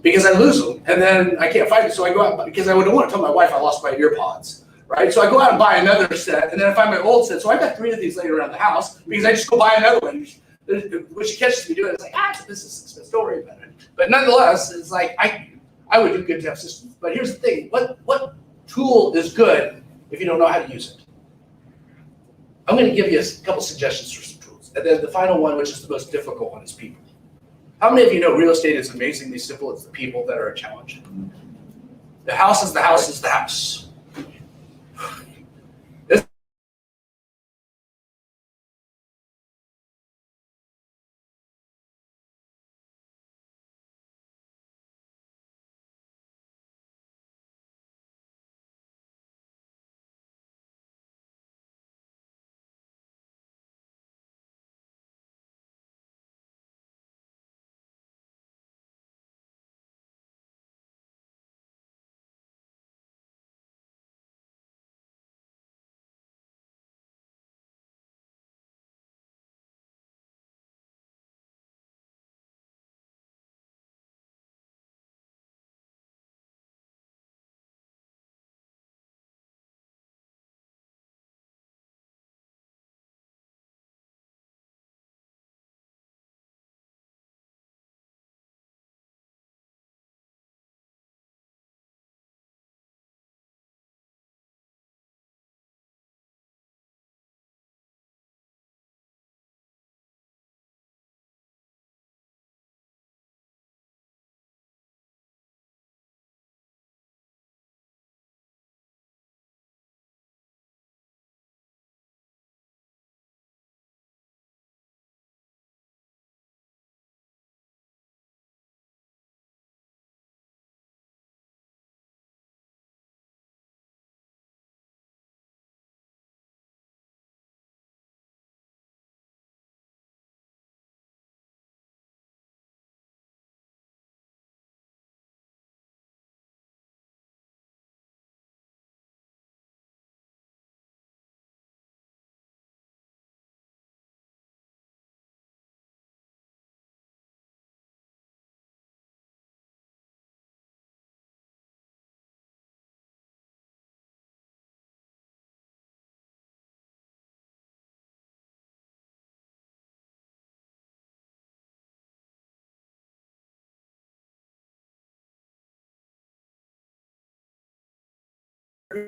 Because I lose them, and then I can't find it, so I go out, because I wouldn't want to tell my wife I lost my ear pods, right? So I go out and buy another set, and then I find my old set. So I've got 3 of these laying around the house, because I just go buy another one. When she catches me doing it, it's like, it's a business expense, don't worry about it. But nonetheless, it's like, I would do good to have systems. But here's the thing, what tool is good if you don't know how to use it? I'm going to give you a couple suggestions for some tools. And then the final one, which is the most difficult one, is people. How many of you know real estate is amazingly simple? It's the people that are a challenge. The house is the house is the house.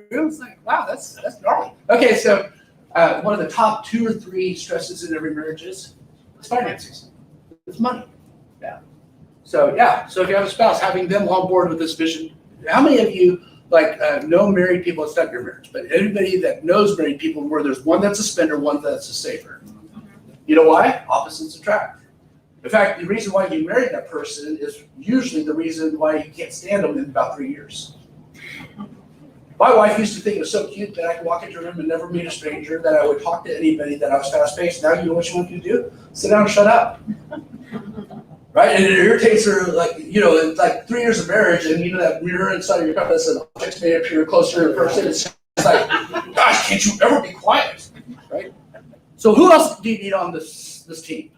It's like, wow, that's normal. Okay, so one of the top 2 or 3 stresses in every marriage is finances. It's money. Yeah. So if you have a spouse, having them on board with this vision. How many of you know married people? It's not your marriage, but anybody that knows married people where there's one that's a spender, one that's a saver. You know why? Opposites attract. In fact, the reason why you married that person is usually the reason why you can't stand them in about 3 years. My wife used to think it was so cute that I could walk into a room and never meet a stranger, that I would talk to anybody, that I was fast-paced. Now you know what she wants you to do? Sit down and shut up. Right? And it irritates her, it's like 3 years of marriage, and that mirror inside of your cup that says, objects may appear closer in person. It's like, gosh, can't you ever be quiet? Right? So who else do you need on this team?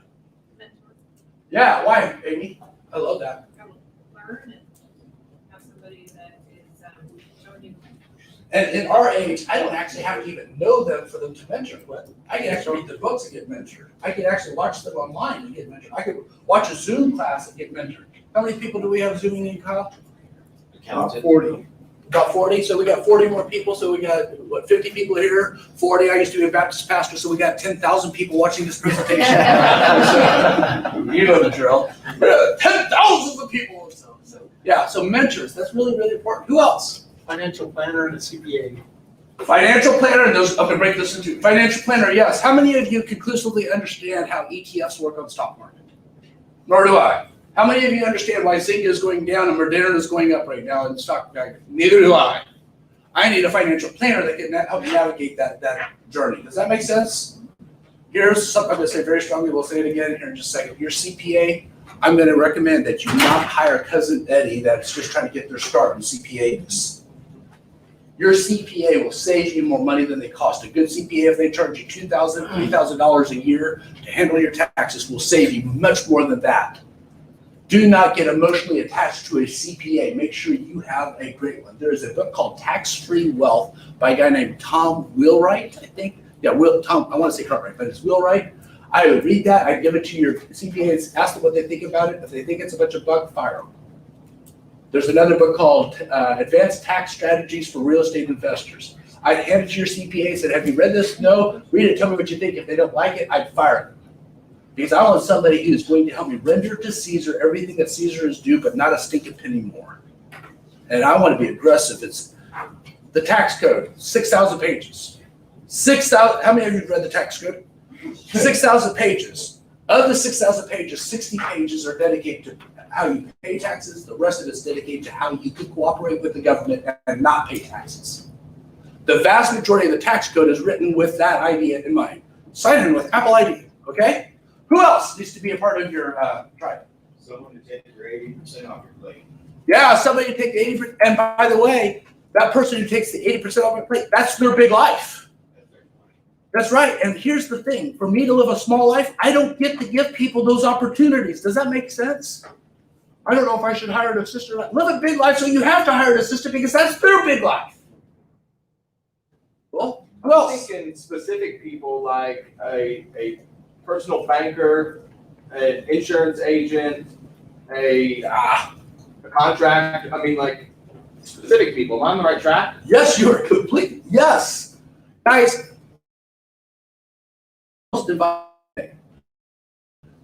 Yeah, why, Amy? I love that. Learn and have somebody that is showing you And in our age, I don't actually have to even know them for them to mentor. I can actually read the books and get mentored. I can actually watch them online and get mentored. I could watch a Zoom class and get mentored. How many people do we have Zooming in, Kyle? Counted. 40. About 40, so we got 40 more people, so we got, 50 people here, 40, I used to be a Baptist pastor, so we got 10,000 people watching this presentation. You know the drill. 10,000 of people or so. Yeah, so mentors, that's really, really important. Who else? Financial planner and a CPA. Financial planner, and those, I'm gonna break this into, financial planner, yes. How many of you conclusively understand how ETFs work on the stock market? Nor do I. How many of you understand why Zynga is going down and Moderna is going up right now in the stock market? Neither do I. I need a financial planner that can help me navigate that journey. Does that make sense? Here's something I'm gonna say very strongly, we'll say it again here in just a second. Your CPA, I'm gonna recommend that you not hire cousin Eddie that's just trying to get their start in CPAs. Your CPA will save you more money than they cost. A good CPA, if they charge you $2,000, $3,000 a year to handle your taxes, will save you much more than that. Do not get emotionally attached to a CPA. Make sure you have a great one. There is a book called Tax-Free Wealth by a guy named Tom Wheelwright, I think. Yeah, Tom, I want to say Cartwright, but it's Wheelwright. I would read that. I'd give it to your CPAs, ask them what they think about it. If they think it's a bunch of bug, fire them. There's another book called Advanced Tax Strategies for Real Estate Investors. I'd hand it to your CPA and said, have you read this? No. Read it, tell me what you think. If they don't like it, I'd fire them. Because I want somebody who's going to help me render to Caesar everything that Caesar is due, but not a stinking penny more. And I want to be aggressive. It's the tax code, 6,000 pages. 6,000, how many of you have read the tax code? 6,000 pages. Of the 6,000 pages, 60 pages are dedicated to how you pay taxes. The rest of it's dedicated to how you can cooperate with the government and not pay taxes. The vast majority of the tax code is written with that idea in mind. Sign in with Apple ID, okay? Who else needs to be a part of your tribe? Someone to take your 80% off your plate. Yeah, somebody to take the 80%. And by the way, that person who takes the 80% off my plate, that's their big life. That's right. And here's the thing. For me to live a small life, I don't get to give people those opportunities. Does that make sense? I don't know if I should hire an assistant. Live a big life, so you have to hire an assistant because that's their big life. Well, who I'm else? thinking specific people like a personal banker, an insurance agent, a contract. I mean, like specific people. Am I on the right track? Yes, you are complete. Yes. Guys, most involved.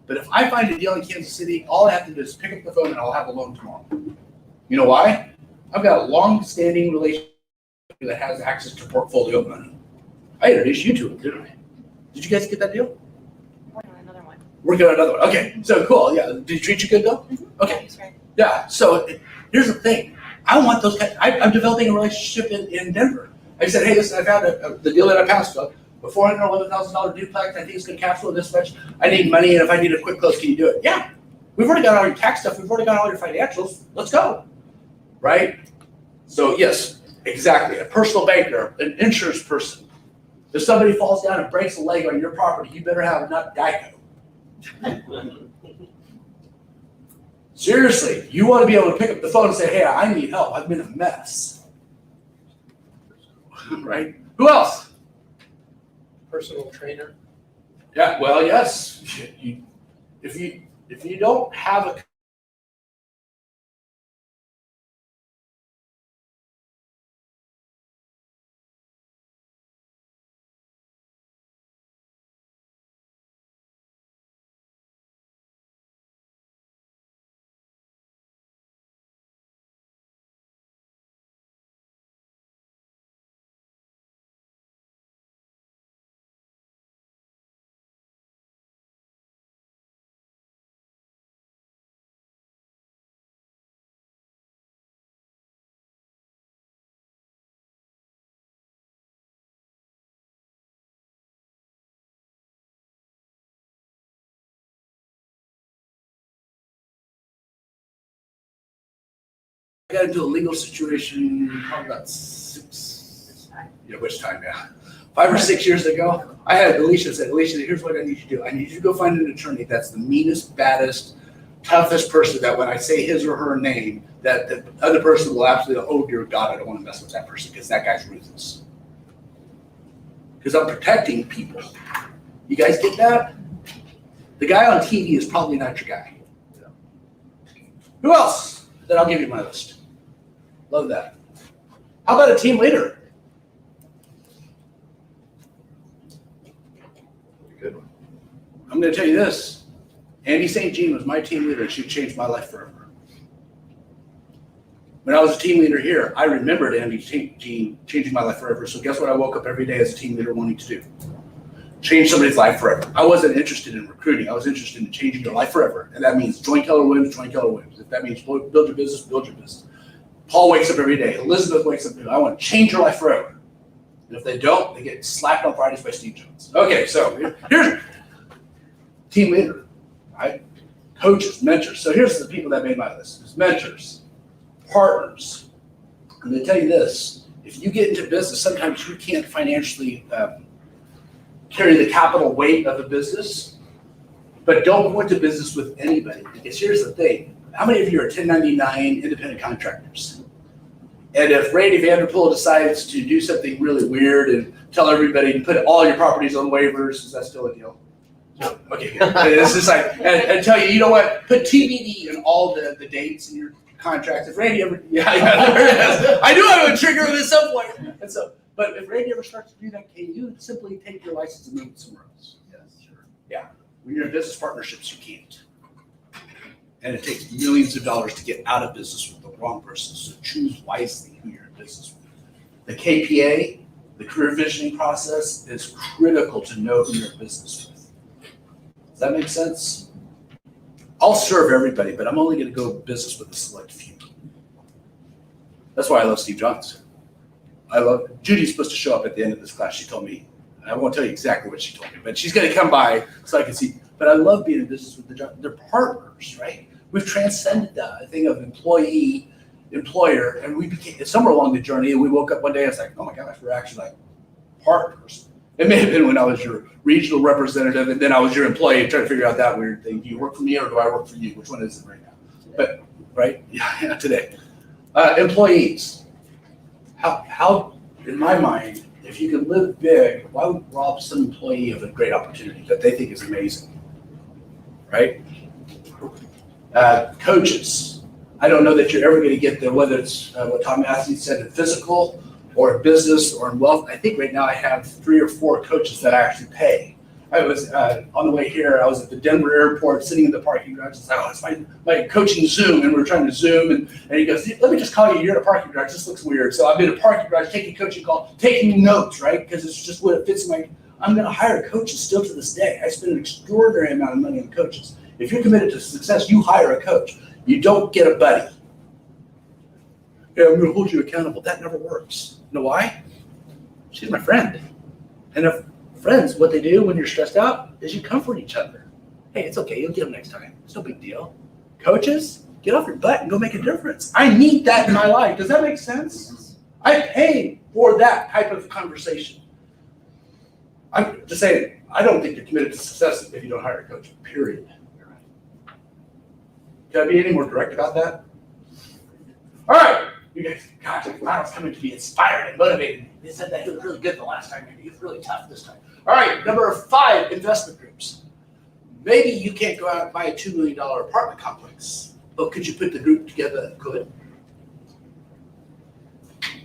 But if I find a deal in Kansas City, all I have to do is pick up the phone and I'll have a loan tomorrow. You know why? I've got a long-standing relationship that has access to portfolio money. I introduced you to it, didn't I? Did you guys get that deal? Another one. Working on another one. Okay, so cool. Yeah. Did he treat you good though? Okay. Yeah. So here's the thing. I want those guys. I'm developing a relationship in Denver. I said, hey, listen, I found the deal that I passed up. A $411,000 duplex. I think it's going to cash flow this much. I need money, and if I need a quick close, can you do it? Yeah. We've already got all your tax stuff. We've already got all your financials. Let's go. Right? So yes, exactly. A personal banker, an insurance person. If somebody falls down and breaks a leg on your property, you better have not Geico. Seriously, you want to be able to pick up the phone and say, hey, I need help. I'm in a mess. Right? Who else? Personal trainer. Yeah, well, yes. If you don't have a got into a legal situation probably about which time, yeah. 5 or 6 years ago, I had Alicia said, Alicia, here's what I need you to do. I need you to go find an attorney that's the meanest, baddest, toughest person that when I say his or her name, that the other person will absolutely, oh dear God, I don't want to mess with that person because that guy's ruthless. Because I'm protecting people. You guys get that? The guy on TV is probably not your guy. Who else? Then I'll give you my list. Love that. How about a team leader? Good one. I'm going to tell you this. Andy St. Jean was my team leader. She changed my life forever. When I was a team leader here, I remembered Andy St. Jean changing my life forever. So guess what I woke up every day as a team leader wanting to do? Change somebody's life forever. I wasn't interested in recruiting. I was interested in changing your life forever. And that means join Keller Williams, join Keller Williams. If that means build your business, build your business. Paul wakes up every day. Elizabeth wakes up. I want to change your life forever. And if they don't, they get slapped on Fridays by Steve Jones. Okay, so here's team leader, right? Coaches, mentors. So here's the people that made my list. There's mentors, partners. I'm going to tell you this. If you get into business, sometimes you can't financially carry the capital weight of a business, but don't go into business with anybody. Because here's the thing. How many of you are 1099 independent contractors? And if Randy Vanderpool decides to do something really weird and tell everybody to put all your properties on waivers, is that still a deal? No. Okay, good. It's just like, and tell you know what, put TBD in all the dates in your contracts. If Randy ever, yeah, there it is. I knew I would trigger this at some point. And so, but if Randy ever starts to do that, can you simply take your license and move it somewhere else? Yes, sure. Yeah. When you're in business partnerships, you can't. And it takes millions of dollars to get out of business with the wrong person. So choose wisely who you're in business with. The KPA, the career visioning process, is critical to know who you're in business with. Does that make sense? I'll serve everybody, but I'm only going to go business with a select few. That's why I love Steve Jobs. Judy's supposed to show up at the end of this class. She told me, and I won't tell you exactly what she told me, but she's going to come by so I can see. But I love being in business with they're partners, right? We've transcended that thing of employee, employer, and we became somewhere along the journey. And we woke up one day and it's like, oh my gosh, we're actually like partners. It may have been when I was your regional representative, and then I was your employee, trying to figure out that weird thing. Do you work for me or do I work for you? Which one is it right now? But right, yeah, today, employees. How in my mind, if you can live big, why would rob some employee of a great opportunity that they think is amazing, right? Coaches. I don't know that you're ever going to get there, whether it's what Tom Matthews said in physical or in business or in wealth. I think right now I have 3 or 4 coaches that I actually pay. I was on the way here, I was at the Denver airport sitting in the parking garage. It's like, oh, it's my coaching Zoom, and we're trying to Zoom. And he goes, let me just call you, you're in a parking garage. This looks weird. So I'm in a parking garage taking coaching call, taking notes, right? Because it's just what it fits in my, I'm going to hire coaches still to this day. I spend an extraordinary amount of money on coaches. If you're committed to success, you hire a coach. You don't get a buddy. Yeah, I'm going to hold you accountable. That never works. You know why? She's my friend. And if friends, what they do when you're stressed out is you comfort each other. Hey, it's okay. You'll get them next time. It's no big deal. Coaches, get off your butt and go make a difference. I need that in my life. Does that make sense? I pay for that type of conversation. I'm just saying, I don't think you're committed to success if you don't hire a coach, period. Can I be any more direct about that? All right. You guys, gosh, Myron's coming to be inspired and motivated. They said that he was really good the last time. Maybe he was really tough this time. All right, number 5, investment groups. Maybe you can't go out and buy a $2 million apartment complex, but could you put the group together that could?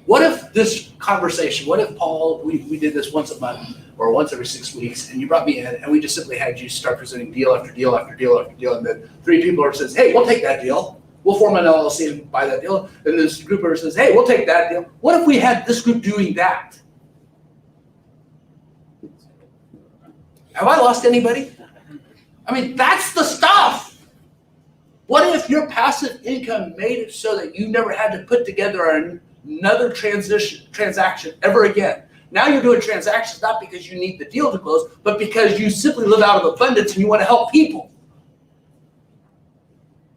What if this conversation, what if, Paul, we did this once a month or once every 6 weeks, and you brought me in, and we just simply had you start presenting deal after deal after deal after deal, and then 3 people are says, hey, we'll take that deal. We'll form an LLC and buy that deal. And this group member says, hey, we'll take that deal. What if we had this group doing that? Have I lost anybody? I mean, that's the stuff. What if your passive income made it so that you never had to put together another transaction ever again? Now you're doing transactions not because you need the deal to close, but because you simply live out of abundance and you want to help people.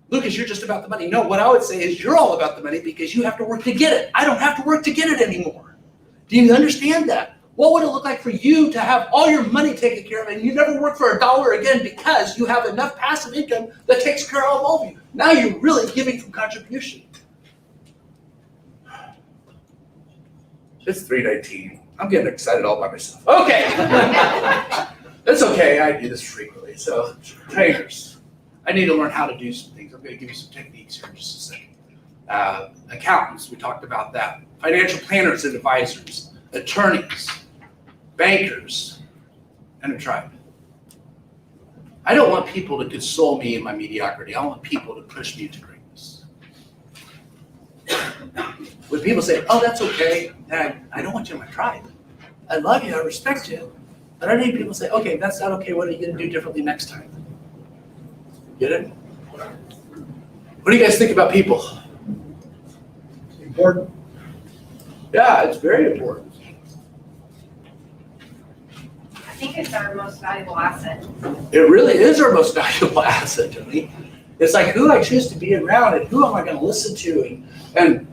Lucas, you're just about the money. No, what I would say is you're all about the money because you have to work to get it. I don't have to work to get it anymore. Do you understand that? What would it look like for you to have all your money taken care of and you never work for $1 again because you have enough passive income that takes care of all of you? Now you're really giving from contribution. It's 3:19. I'm getting excited all by myself. Okay. It's okay. I do this frequently. So, trainers, I need to learn how to do some things. I'm going to give you some techniques here in just a second. Accountants, we talked about that. Financial planners and advisors, attorneys, bankers, and a tribe. I don't want people to console me in my mediocrity. I want people to push me to greatness. When people say, oh, that's okay, then I don't want you in my tribe. I love you, I respect you. But I need people to say, okay, that's not okay, what are you going to do differently next time? Get it? What do you guys think about people? Important. Yeah, it's very important. I think it's our most valuable asset. It really is our most valuable asset to me. It's like who I choose to be around and who am I going to listen to and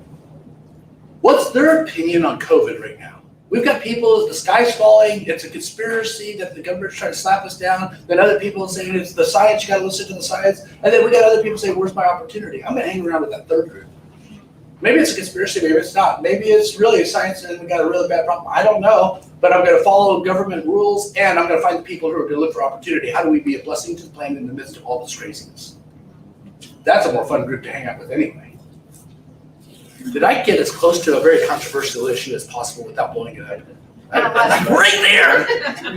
what's their opinion on COVID right now? We've got people, the sky's falling, it's a conspiracy that the government's trying to slap us down. Then other people saying it's the science, you got to listen to the science. And then we got other people saying, where's my opportunity? I'm going to hang around with that third group. Maybe it's a conspiracy, maybe it's not. Maybe it's really a science and we got a really bad problem. I don't know, but I'm going to follow government rules and I'm going to find the people who are going to look for opportunity. How do we be a blessing to the planet in the midst of all this craziness? That's a more fun group to hang out with anyway. Did I get as close to a very controversial issue as possible without blowing it up? Right there,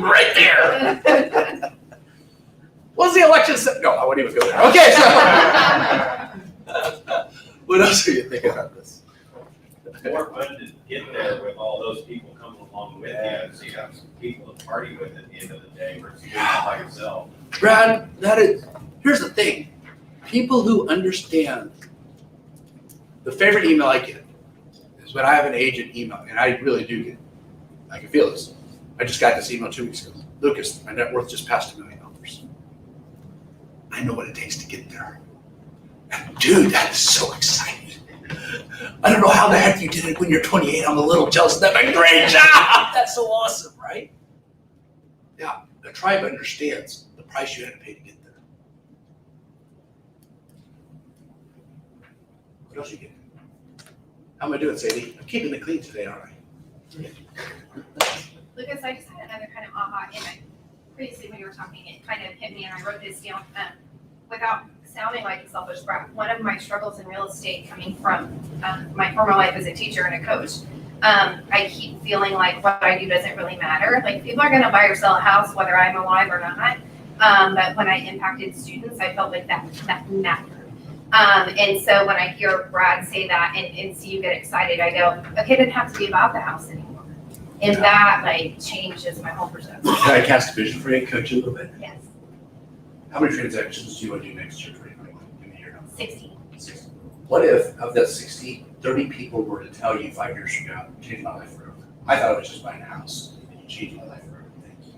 right there. What's the election? No, I wouldn't even go there. Okay, so what else are you thinking about this? More fun to get there with all those people coming along with you, so you have some people to party with at the end of the day versus doing it by yourself. Brad, here's the thing. People who understand, the favorite email I get is when I have an agent email, and I really do get it. I can feel this. I just got this email 2 weeks ago. Lucas, my net worth just passed $1 million. I know what it takes to get there. And dude, that is so exciting. I don't know how the heck you did it when you're 28. I'm a little jealous of that, but great job. That's so awesome, right? Yeah, the tribe understands the price you had to pay to get there. What else you get? How am I doing, Sadie? I'm keeping it clean today, aren't I? Lucas, I just had another kind of aha in it. Previously, when you were talking, it kind of hit me, and I wrote this down. Without sounding like a selfish brat, one of my struggles in real estate coming from my former life as a teacher and a coach, I keep feeling like what I do doesn't really matter. Like, people are going to buy or sell a house whether I'm alive or not. But when I impacted students, I felt like that mattered. And so when I hear Brad say that and see you get excited, I go, okay, it didn't have to be about the house anymore. And that changes my whole perspective. Can I cast a vision for you and coach you a little bit? Yes, How many transactions do you want to do next year? 60. 60. What if of that 60, 30 people were to tell you 5 years from now, change my life forever? I thought it was just buying a house, and you changed my life forever. Thank you.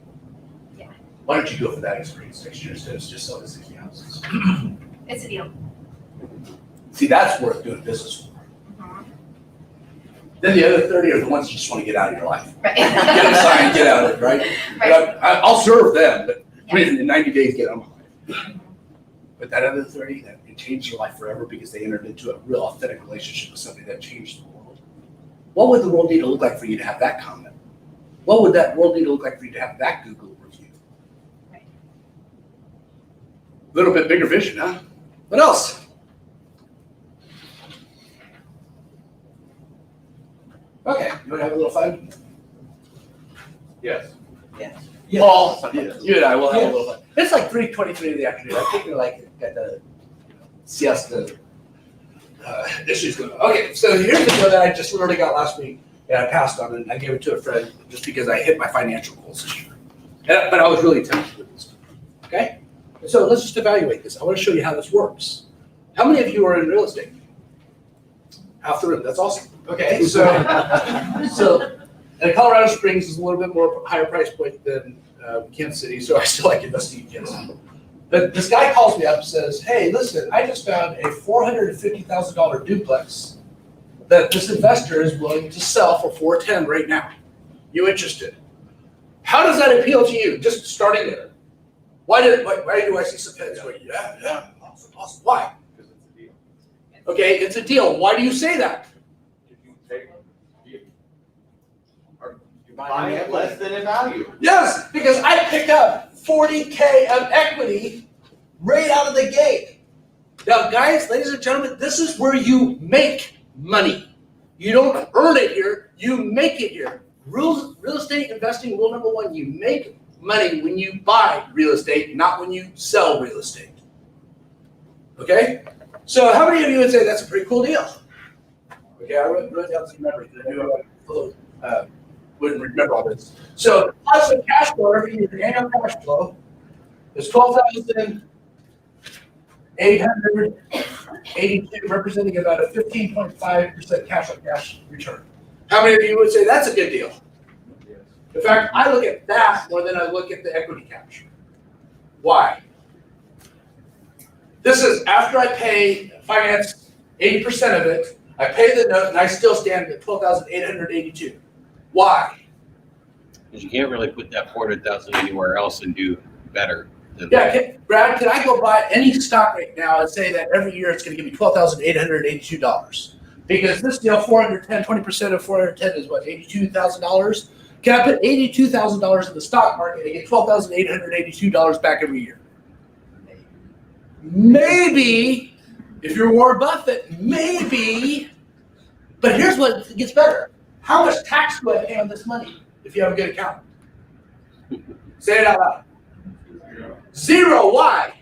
Yeah. Why don't you go for that experience next year instead of just selling 60 houses? It's a deal. See, that's worth doing business for. Mhm. Then the other 30 are the ones you just want to get out of your life. Right. Get them signed, get out of it, right? Right. I'll serve them, but Yeah. in 90 days, get them. But that other 30, that it changed their life forever because they entered into a real authentic relationship with somebody that changed the world. What would the world need to look like for you to have that comment? What would that world need to look like for you to have that Google review? Right. A little bit bigger vision, huh? What else? Okay, you want to have a little fun? Yes. Paul, you and I will have a little fun. It's like 3:23 in the afternoon. I think we're got the siesta issues going on. Okay, so here's the deal that I just literally got last week, and I passed on, and I gave it to a friend just because I hit my financial goals this year. But I was really tempted with this. Okay, so let's just evaluate this. I want to show you how this works. How many of you are in real estate? Half the room. That's awesome. Okay, so and Colorado Springs is a little bit more higher price point than Kansas City, so I still like investing in Kansas City. But this guy calls me up and says, hey, listen, I just found a $450,000 duplex that this investor is willing to sell for $410 right now. You interested? How does that appeal to you? Just starting there. Why do I see some heads going, yeah, awesome. Why? Because it's a deal. Okay, it's a deal. Why do you say that? If you take, you Buying it less than in value. Yes, because I pick up 40K of equity right out of the gate. Now, guys, ladies and gentlemen, this is where you make money. You don't earn it here, you make it here. Real estate investing rule number one, you make money when you buy real estate, not when you sell real estate. Okay? So how many of you would say that's a pretty cool deal? Okay, I wrote down some numbers. Wouldn't remember all this. So positive cash flow every year, annual cash flow is 12,882, representing about a 15.5% cash on cash return. How many of you would say that's a good deal? In fact, I look at that more than I look at the equity capture. Why? This is after I finance 80% of it, I pay the note, and I still stand at 12,882. Why? Because you can't really put that 400,000 anywhere else and do better than Yeah, Brad, can I go buy any stock right now and say that every year it's going to give me $12,882? Because this deal, 410, 20% of 410 is what, $82,000? Can I put $82,000 in the stock market and get $12,882 back every year? Maybe, if you're Warren Buffett, maybe. But here's what gets better. How much tax do I pay on this money if you have a good account? Say it out loud. Zero. Why?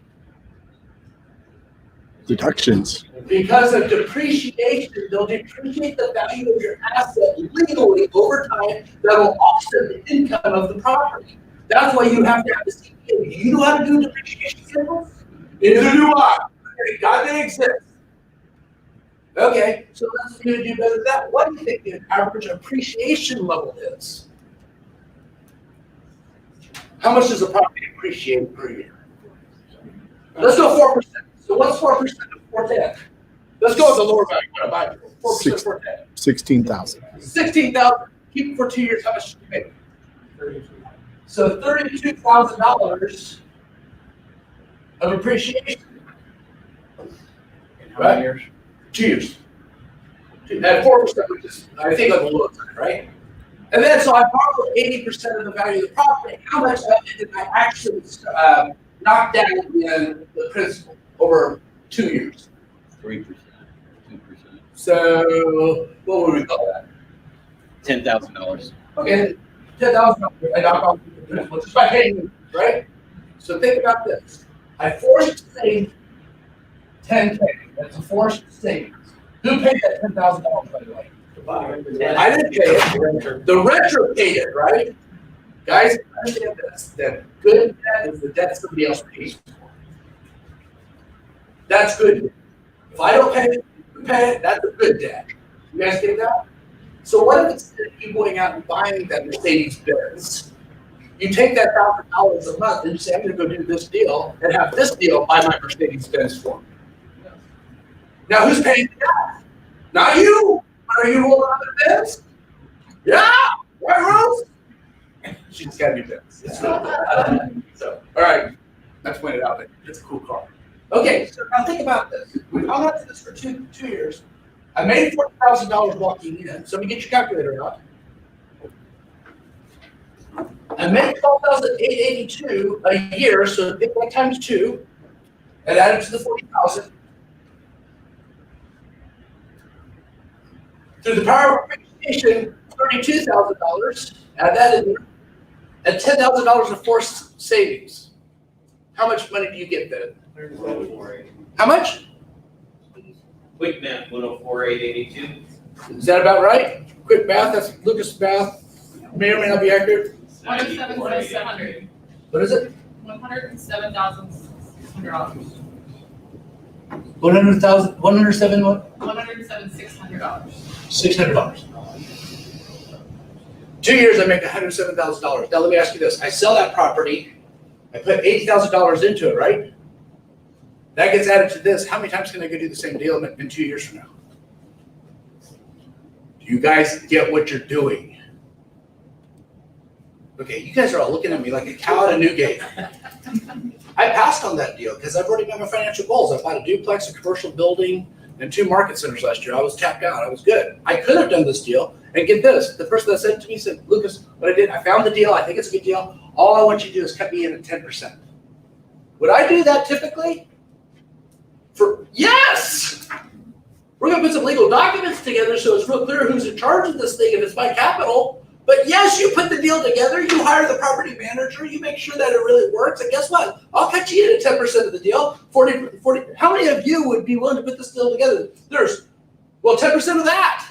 Deductions. Because of depreciation, they'll depreciate the value of your asset legally over time that'll offset the income of the property. That's why you have to have the CPA. You know how to do depreciation schedules? Neither do I. God, they exist. Okay, so let's do better than that. What do you think the average appreciation level is? How much does a property appreciate per year? Let's go 4%. So what's 4% of 410? Let's go with the lower value. What about 4% of 410? 16,000. 16,000. Keep it for 2 years. How much should you pay? So $32,000 of appreciation. How many years? 2 years. At 4%, which is, I think, on the low side, right? And then, so I borrowed 80% of the value of the property. How much of it did I actually knock down in the principal over 2 years? 3%, 2%, So, what would we call that? $10,000. Okay, $10,000. I knock off the principal just by paying interest, right? So think about this. I forced to save 10K. That's a forced savings. Who paid that $10,000, by the way? I didn't pay it. The renter paid it, right? Guys, understand this. That good debt is the debt somebody else pays for. That's good. If I don't pay it, you pay it, that's a good debt. You guys get that? So what if instead of you going out and buying that Mercedes Benz, you take that $1,000 a month and you say, I'm gonna go do this deal and have this deal buy my Mercedes Benz for me. Now who's paying for that? Not you. Are you rolling on the Benz? Yeah, right, Rose? She's gotta be Benz. So, all right, that's pointed out, but it's a cool car. Okay, so now think about this. We've hung on to this for two years. I made $40,000 walking in. Somebody get your calculator out. I made $12,882 a year, so take that times 2 and add it to the 40,000. Through the power of appreciation, $32,000. Add that in there, and $10,000 of forced savings. How much money do you get then? How much? Quick math, 104,882. Is that about right? Quick math. That's Lucas math. May or may not be accurate. 107,700. What is it? $107,600. 100,000. 107 what? $107,600. $600. 2 years, I make $107,000. Now let me ask you this: I sell that property, I put $80,000 into it, right? That gets added to this. How many times can I go do the same deal in 2 years from now? Do you guys get what you're doing? Okay, you guys are all looking at me like a cow at a new gate. I passed on that deal because I've already met my financial goals. I bought a duplex, a commercial building, and 2 market centers last year. I was tapped out. I was good. I could have done this deal. And get this, the person that said it to me said, Lucas, what I did, I found the deal. I think it's a good deal. All I want you to do is cut me in at 10%. Would I do that typically? Yes! We're gonna put some legal documents together so it's real clear who's in charge of this thing if it's my capital. But yes, you put the deal together, you hire the property manager, you make sure that it really works, and guess what? I'll cut you in at 10% of the deal. 40, how many of you would be willing to put this deal together? There's, well, 10% of that.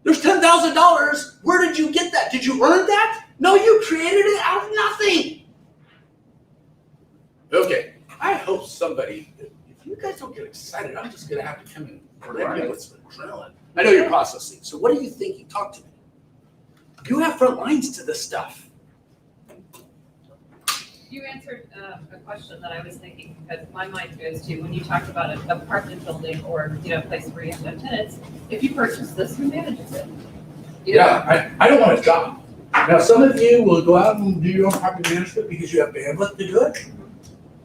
There's $10,000. Where did you get that? Did you earn that? No, you created it out of nothing. Okay, I hope somebody, if you guys don't get excited, I'm just gonna have to come in with some adrenaline. I know you're processing, so what are you thinking? Talk to me. You have front lines to this stuff. You answered a question that I was thinking, because my mind goes to when you talked about an apartment building or, a place where you have no tenants, if you purchase this, who manages it? Yeah, I don't want a job. Now, some of you will go out and do your own property management because you have bandwidth to do it.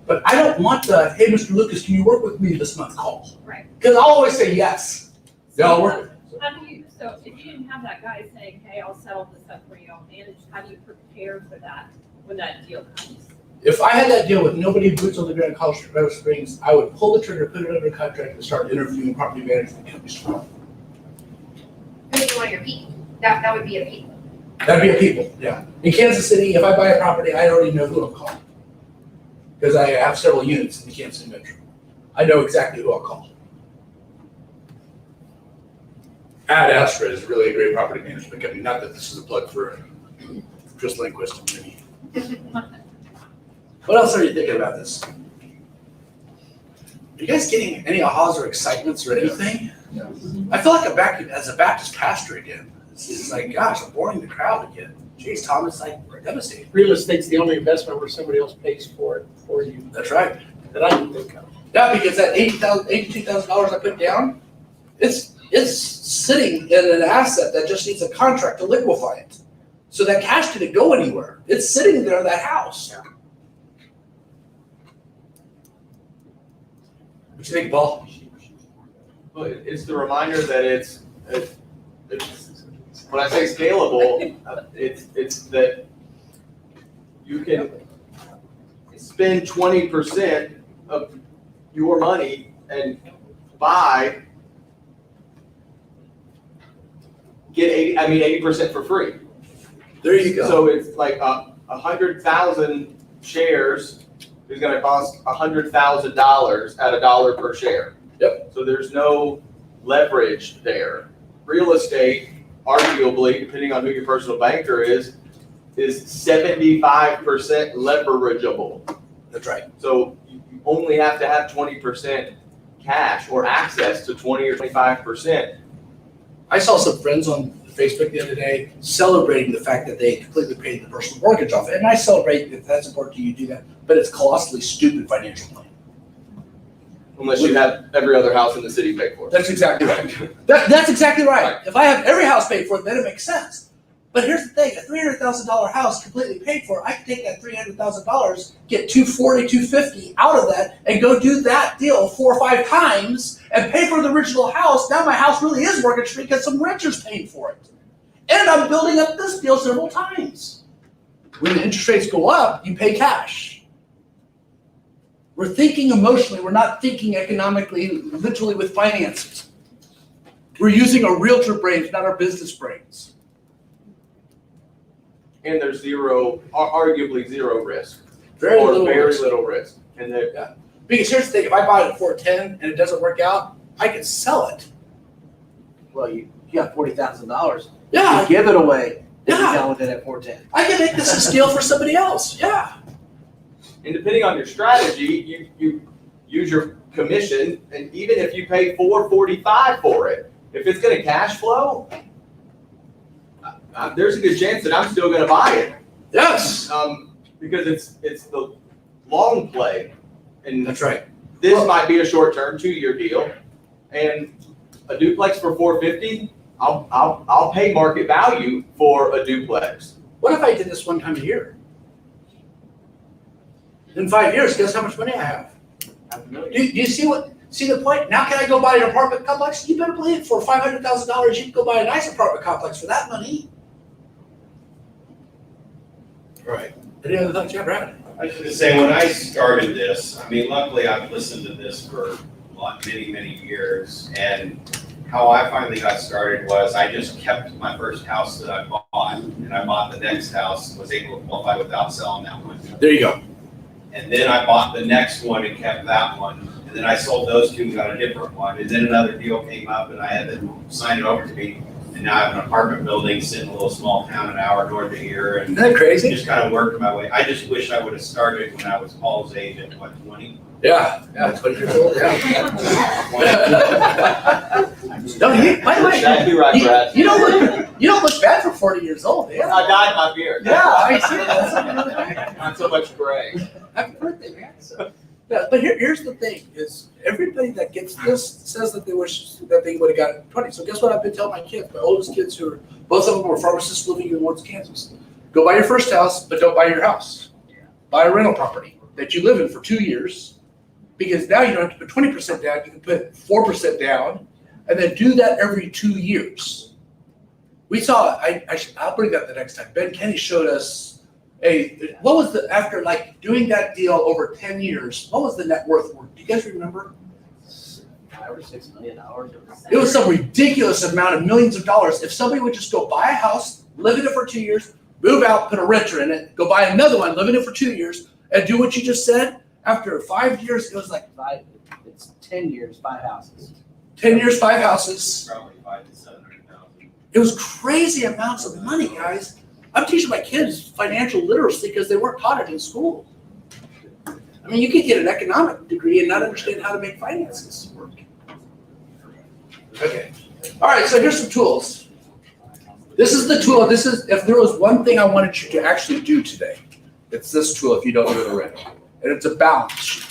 But I don't want the, hey, Mr. Lucas, can you work with me this month call? Right. Because I'll always say yes. Yeah, I'll work. How do you, so if you didn't have that guy saying, hey, I'll settle this up for you, I'll manage, how do you prepare for that when that deal comes? If I had that deal with nobody boots on the ground in Colorado Springs, I would pull the trigger, put it under contract, and start interviewing property management companies tomorrow. Who would you want your people? That would be a people. That'd be a people, yeah. In Kansas City, if I buy a property, I already know who I'm calling. Because I have several units in the Kansas City Metro. I know exactly who I'll call. Ad Astra is really a great property management company. Not that this is a plug for Chris Lindquist and me. What else are you thinking about this? Are you guys getting any ahas or excitements or anything? Yeah. I feel like I'm back as a Baptist pastor again. It's like, gosh, I'm boring the crowd again. Jeez, Thomas, we're devastated. Real estate's the only investment where somebody else pays for it for you That's right. that I can think of. Yeah, because that $82,000 I put down, it's sitting in an asset that just needs a contract to liquefy it. So that cash didn't go anywhere. It's sitting there in that house. What you think, Paul? Well, it's the reminder that it's when I say scalable, it's that you can spend 20% of your money and get 80% for free. There you go. So it's like 100,000 shares is going to cost $100,000 at $1 per share. Yep. So there's no leverage there. Real estate, arguably, depending on who your personal banker is 75% leverageable. That's right. So you only have to have 20% cash or access to 20 or 25%. I saw some friends on Facebook the other day celebrating the fact that they completely paid the personal mortgage off. And I celebrate if that's important to you, do that. But it's colossally stupid financial plan. Unless you have every other house in the city paid for. That's exactly right. That's exactly right. If I have every house paid for, then it makes sense. But here's the thing, a $300,000 house completely paid for, I can take that $300,000, get $240,000, $250,000 out of that, and go do that deal 4 or 5 times and pay for the original house. Now my house really is mortgage free because some renters paid for it. And I'm building up this deal several times. When the interest rates go up, you pay cash. We're thinking emotionally, we're not thinking economically, literally with finances. We're using our realtor brains, not our business brains. And there's arguably zero risk. Very or little very risk. little risk. And Because here's the thing, if I buy it at 410 and it doesn't work out, I can sell it. Well, you got $40,000. Yeah. You give it away. If Yeah. you're done with it at 410. I can make this a steal for somebody else. Yeah. And depending on your strategy, you use your commission, and even if you pay $445 for it, if it's going to cash flow, there's a good chance that I'm still going to buy it. Yes. Because it's the long play, and That's right. this might be a short-term 2-year deal, and a duplex for $450, I'll pay market value for a duplex. What if I did this one time a year? In 5 years, guess how much money I have? Do you see the point? Now can I go buy an apartment complex? You better believe for $500,000, you can go buy a nice apartment complex for that money. Right. Any other thoughts you have, Brad? I was gonna say, when I started this, I mean, luckily I've listened to this for many years, and how I finally got started was I just kept my first house that I bought, and I bought the next house, was able to qualify without selling that one. There you go. And then I bought the next one and kept that one, and then I sold those two and got a different one, and then another deal came up and I had to sign it over to me. And now I have an apartment building sitting in a little small town an hour north of here, and Isn't that crazy? just kind of worked my way. I just wish I would have started when I was Paul's age at, what, 20? Yeah, 20 years old, yeah. No, by the way, Exactly right, Brad. you don't look bad for 40 years old, I yeah. dyed my beard. Yeah, I see that. Not so much gray. Happy birthday, man. Yeah, but here's the thing, is everybody that gets this says that they wish that they would have gotten 20. So guess what I've been telling my kids, my oldest kids who are, both of them were pharmacists living in Lawrence, Kansas. Go buy your first house, but don't buy your house. Buy a rental property that you live in for 2 years, because now you don't have to put 20% down, you can put 4% down, and then do that every 2 years. We saw, I'll bring that the next time. Ben Kenny showed us what was after like doing that deal over 10 years, what was the net worth? Do you guys remember? $5 or $6 million. It was some ridiculous amount of millions of dollars. If somebody would just go buy a house, live in it for 2 years, move out, put a renter in it, go buy another one, live in it for 2 years, and do what you just said, after 5 years, it was like It's 10 years, 5 houses. 10 years, 5 houses. Probably 500,000 to 700,000. It was crazy amounts of money, guys. I'm teaching my kids financial literacy because they weren't taught it in school. I mean, you could get an economic degree and not understand how to make finances work. Okay. All right, so here's some tools. This is the tool. This is, if there was one thing I wanted you to actually do today, it's this tool if you don't do it already. And it's a balance sheet.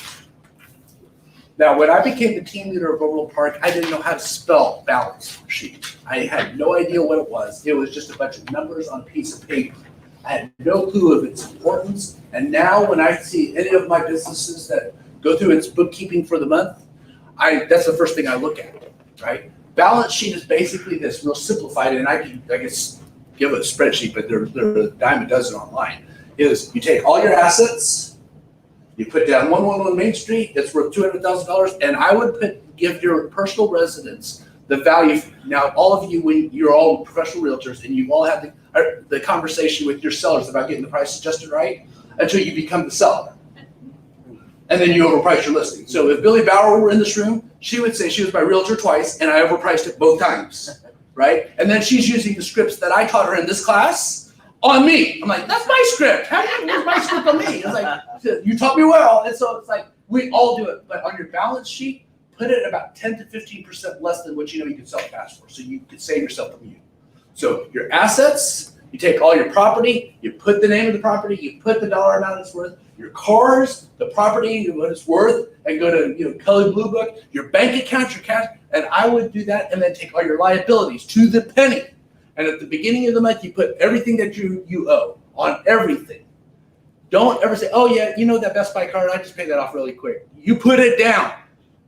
Now, when I became the team leader of Overland Park, I didn't know how to spell balance sheet. I had no idea what it was. It was just a bunch of numbers on a piece of paper. I had no clue of its importance. And now when I see any of my businesses that go through its bookkeeping for the month, that's the first thing I look at, right? Balance sheet is basically this, real simplified, and I guess give it a spreadsheet, but they're a dime a dozen online, is you take all your assets, you put down 111 Main Street, it's worth $200,000, and I would give your personal residence the value. Now, all of you, when you're all professional realtors, and you've all had the conversation with your sellers about getting the price adjusted right until you become the seller. And then you overprice your listing. So if Billy Bauer were in this room, she would say she was my realtor twice, and I overpriced it both times, right? And then she's using the scripts that I taught her in this class on me. I'm like, that's my script. Where's my script on me? It's like, you taught me well. And so it's like, we all do it. But on your balance sheet, put it about 10 to 15% less than what you know you could sell fast for. So you could save yourself from you. So your assets, you take all your property, you put the name of the property, you put the dollar amount it's worth, your cars, the property, what it's worth, and go to Kelley Blue Book, your bank account, your cash, and I would do that, and then take all your liabilities to the penny. And at the beginning of the month, you put everything that you owe on everything. Don't ever say, oh yeah, that Best Buy card, I just paid that off really quick. You put it down.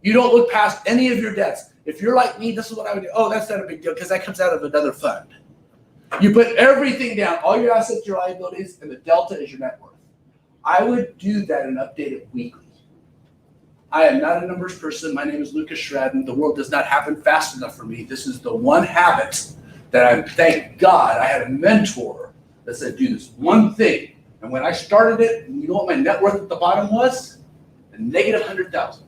You don't look past any of your debts. If you're like me, this is what I would do. Oh, that's not a big deal because that comes out of another fund. You put everything down, all your assets, your liabilities, and the delta is your net worth. I would do that and update it weekly. I am not a numbers person. My name is Lucas Shradden. The world does not happen fast enough for me. This is the one habit that thank God I had a mentor that said, do this one thing. And when I started it, you know what my net worth at the bottom was? A negative 100,000.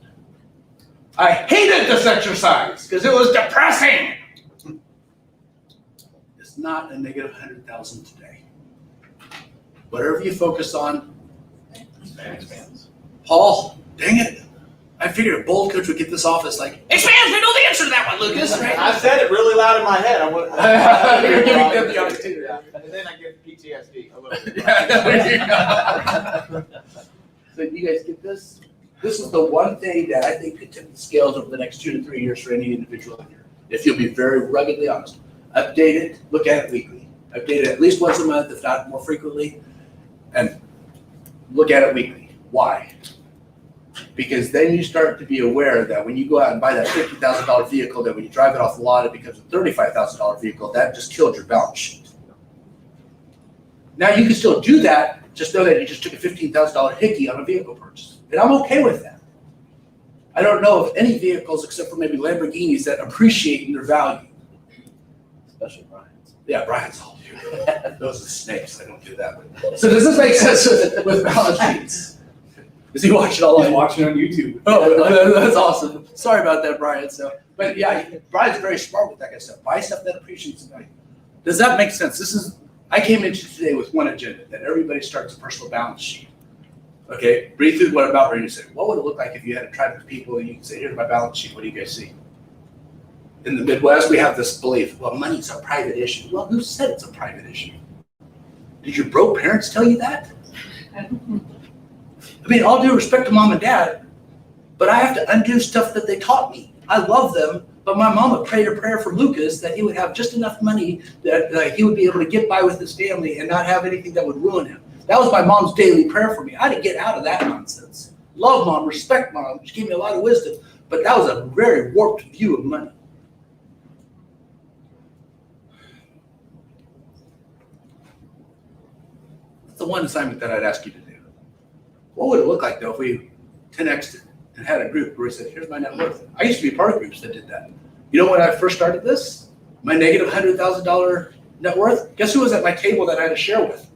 I hated this exercise because it was depressing. It's not a negative 100,000 today. Whatever you focus on, expands. Paul, dang it. I figured a bold coach would get this office like, expands, we know the answer to that one, Lucas. Right? I said it really loud in my head. You're giving them the opportunity. And then I get PTSD a little bit. So you guys get this? This is the one thing that I think could tip the scales over the next 2 to 3 years for any individual in here, if you'll be very ruggedly honest. Update it, look at it weekly. Update it at least once a month, if not more frequently, and look at it weekly. Why? Because then you start to be aware that when you go out and buy that $50,000 vehicle, that when you drive it off the lot, it becomes a $35,000 vehicle. That just killed your balance sheet. Now you can still do that, just know that you just took a $15,000 hickey on a vehicle purchase. And I'm okay with that. I don't know of any vehicles except for maybe Lamborghinis that appreciate in their value. Especially Brian's. Yeah, Brian's all do. Those are snakes, I don't do that with. So does this make sense with balance sheets? Is he watching all He's that? watching on YouTube. Oh, that's awesome. Sorry about that, Brian. So, but yeah, Brian's very smart with that kind of stuff. Buy stuff that appreciates the value. Does that make sense? I came into today with one agenda, that everybody starts a personal balance sheet. Okay, breathe through what about where you say, what would it look like if you had a tribe of people and you could say, here's my balance sheet, what do you guys see? In the Midwest, we have this belief, well, money's a private issue. Well, who said it's a private issue? Did your broke parents tell you that? I mean, all due respect to mom and dad, but I have to undo stuff that they taught me. I love them, but my mama prayed a prayer for Lucas that he would have just enough money that he would be able to get by with his family and not have anything that would ruin him. That was my mom's daily prayer for me. I had to get out of that nonsense. Love mom, respect mom. She gave me a lot of wisdom, but that was a very warped view of money. That's the one assignment that I'd ask you to do. What would it look like though if we 10x'd it and had a group where we said, here's my net worth? I used to be part of groups that did that. You know when I first started this? My negative $100,000 net worth? Guess who was at my table that I had to share with?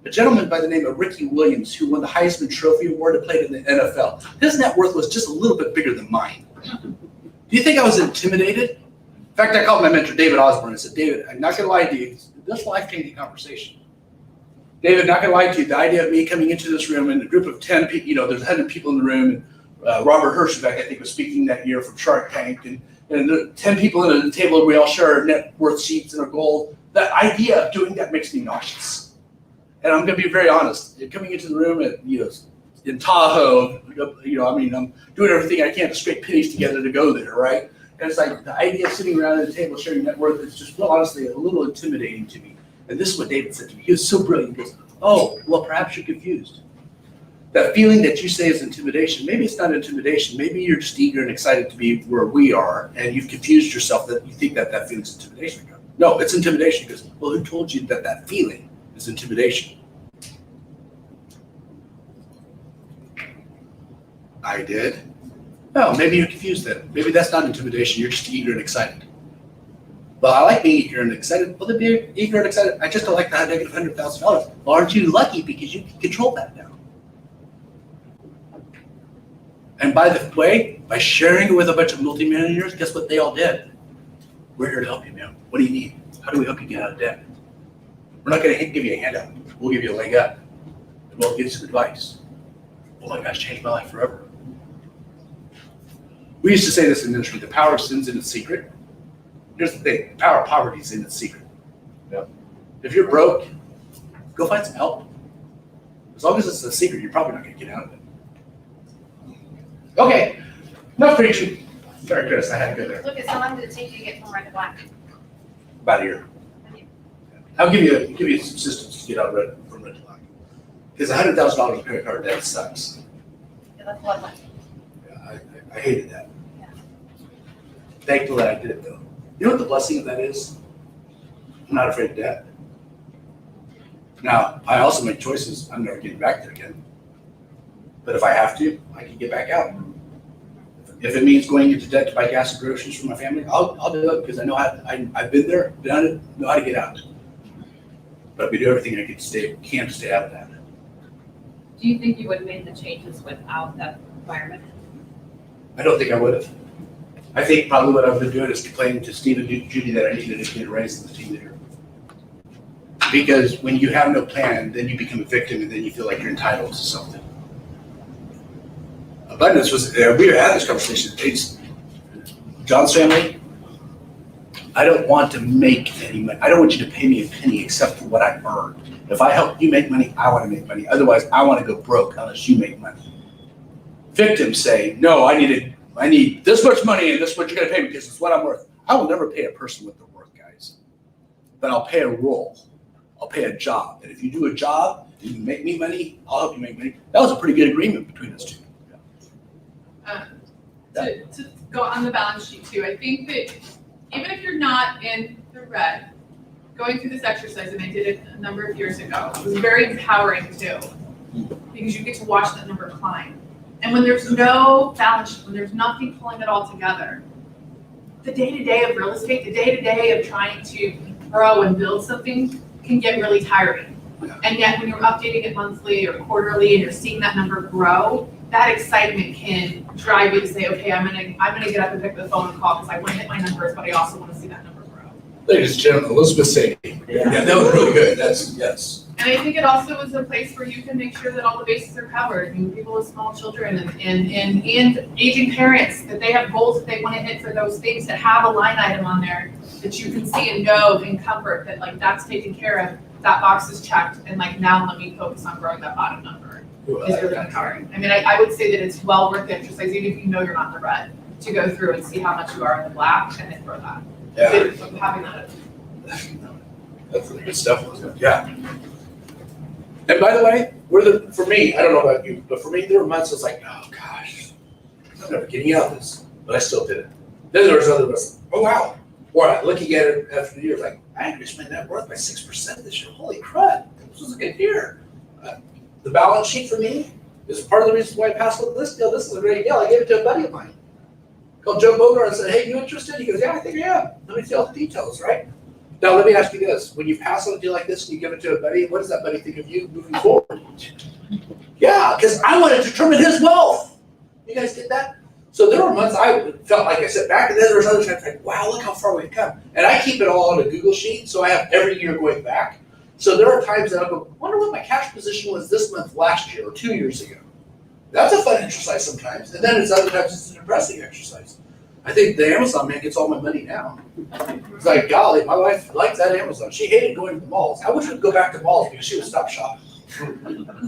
A gentleman by the name of Ricky Williams, who won the Heisman Trophy Award and played in the NFL. His net worth was just a little bit bigger than mine. Do you think I was intimidated? In fact, I called my mentor, David Osborne, and said, David, I'm not gonna lie to you, this is a life-changing conversation. David, not gonna lie to you, the idea of me coming into this room and a group of 10 people, there's 100 people in the room, and Robert Hershbeck, I think, was speaking that year from Shark Tank, and the 10 people at the table, we all share our net worth sheets and our goal. The idea of doing that makes me nauseous. And I'm gonna be very honest, coming into the room at, in Tahoe, I'm doing everything I can to scrape pennies together to go there, right? And it's like the idea of sitting around at the table sharing net worth is just, well, honestly, a little intimidating to me. And this is what David said to me. He was so brilliant. He goes, oh, well, perhaps you're confused. That feeling that you say is intimidation, maybe it's not intimidation. Maybe you're just eager and excited to be where we are, and you've confused yourself that you think that that feeling's intimidation. No, it's intimidation. He goes, well, who told you that that feeling is intimidation? I did. Well, maybe you're confused then. Maybe that's not intimidation. You're just eager and excited. Well, I like being eager and excited. Well, then be eager and excited. I just don't like that negative $100,000. Well, aren't you lucky because you can control that now? And by the way, by sharing it with a bunch of multimillionaires, guess what they all did? We're here to help you, man. What do you need? How do we help you get out of debt? We're not going to give you a handout. We'll give you a leg up. And we'll give you some advice. Oh my gosh, changed my life forever. We used to say this in ministry, the power of sin's in its secret. Here's the thing, the power of poverty is in its secret. Yep. If you're broke, go find some help. As long as it's a secret, you're probably not going to get out of it. Okay, enough preaching. Sorry, Chris, I had to go there. Lucas, how long did it take you to get from red to black? About a year. I'll give you some systems to get out of from red to black. Because $100,000 of credit card debt sucks. Yeah, that's blood money. Yeah, I hated that. Thankful that I did it though. You know what the blessing of that is? I'm not afraid of debt. Now, I also make choices. I'm never getting back there again. But if I have to, I can get back out. If it means going into debt to buy gas and groceries for my family, I'll do it because I know how. I've been there, done it, know how to get out. But we do everything I can to stay out of that. Do you think you would have made the changes without that environment? I don't think I would have. I think probably what I've been doing is complaining to Steve and Judy that I needed to get a raise in the team leader. Because when you have no plan, then you become a victim and then you feel like you're entitled to something. Abundance was, we had this conversation, it's John's family. I don't want to make any money. I don't want you to pay me a penny except for what I earned. If I help you make money, I want to make money. Otherwise, I want to go broke unless you make money. Victims say, no, I need this much money and this is what you're going to pay me because it's what I'm worth. I will never pay a person what they're worth, guys. but I'll pay a role. I'll pay a job. And if you do a job and you make me money, I'll help you make money. That was a pretty good agreement between us two. To go on the balance sheet too, I think that even if you're not in the red, going through this exercise, and I did it a number of years ago, it was very empowering too, because you get to watch that number climb. And when there's no balance sheet, when there's nothing pulling it all together, the day-to-day of real estate, the day-to-day of trying to grow and build something can get really tiring. And yet when you're updating it monthly or quarterly and you're seeing that number grow, that excitement can drive you to say, okay, I'm gonna get up and pick the phone and call because I want to hit my numbers, but I also want to see that number grow. Ladies and gentlemen, Elizabeth Sadie. Yeah, that was really good. That's, yes. And I think it also is a place where you can make sure that all the bases are covered. I mean, people with small children and aging parents, that they have goals that they want to hit for those things, that have a line item on there that you can see and know in comfort that like that's taken care of, that box is checked, and like now let me focus on growing that bottom number. Is really empowering. I mean, I would say that it's well worth the exercise, even if you know you're not in the red, to go through and see how much you are in the black and then grow that. Yeah. Having that. That's really good stuff. Yeah. And by the way, for me, I don't know about you, but for me, there were months I was like, oh gosh, I'm never getting out of this, but I still did it. Then there was other months, oh wow. Or looking at it after the year, like, I increased my net worth by 6% this year. Holy crud, this was a good year. The balance sheet for me is part of the reason why I passed on this deal. This is a great deal. I gave it to a buddy of mine. Called Joe Bogart and said, hey, you interested? He goes, yeah, I think I am. Let me see all the details, right? Now, let me ask you this. When you pass on a deal like this and you give it to a buddy, what does that buddy think of you moving forward? Yeah, because I want to determine his wealth. You guys get that? So there were months I felt like I sat back, and then there was other times like, wow, look how far we've come. And I keep it all on a Google sheet, so I have every year going back. So there are times that I'll go, wonder what my cash position was this month last year or 2 years ago. That's a fun exercise sometimes. And then it's other times it's a depressing exercise. I think the Amazon man gets all my money now. It's like, golly, my wife likes that Amazon. She hated going to the malls. I wish we'd go back to malls because she would stop shopping.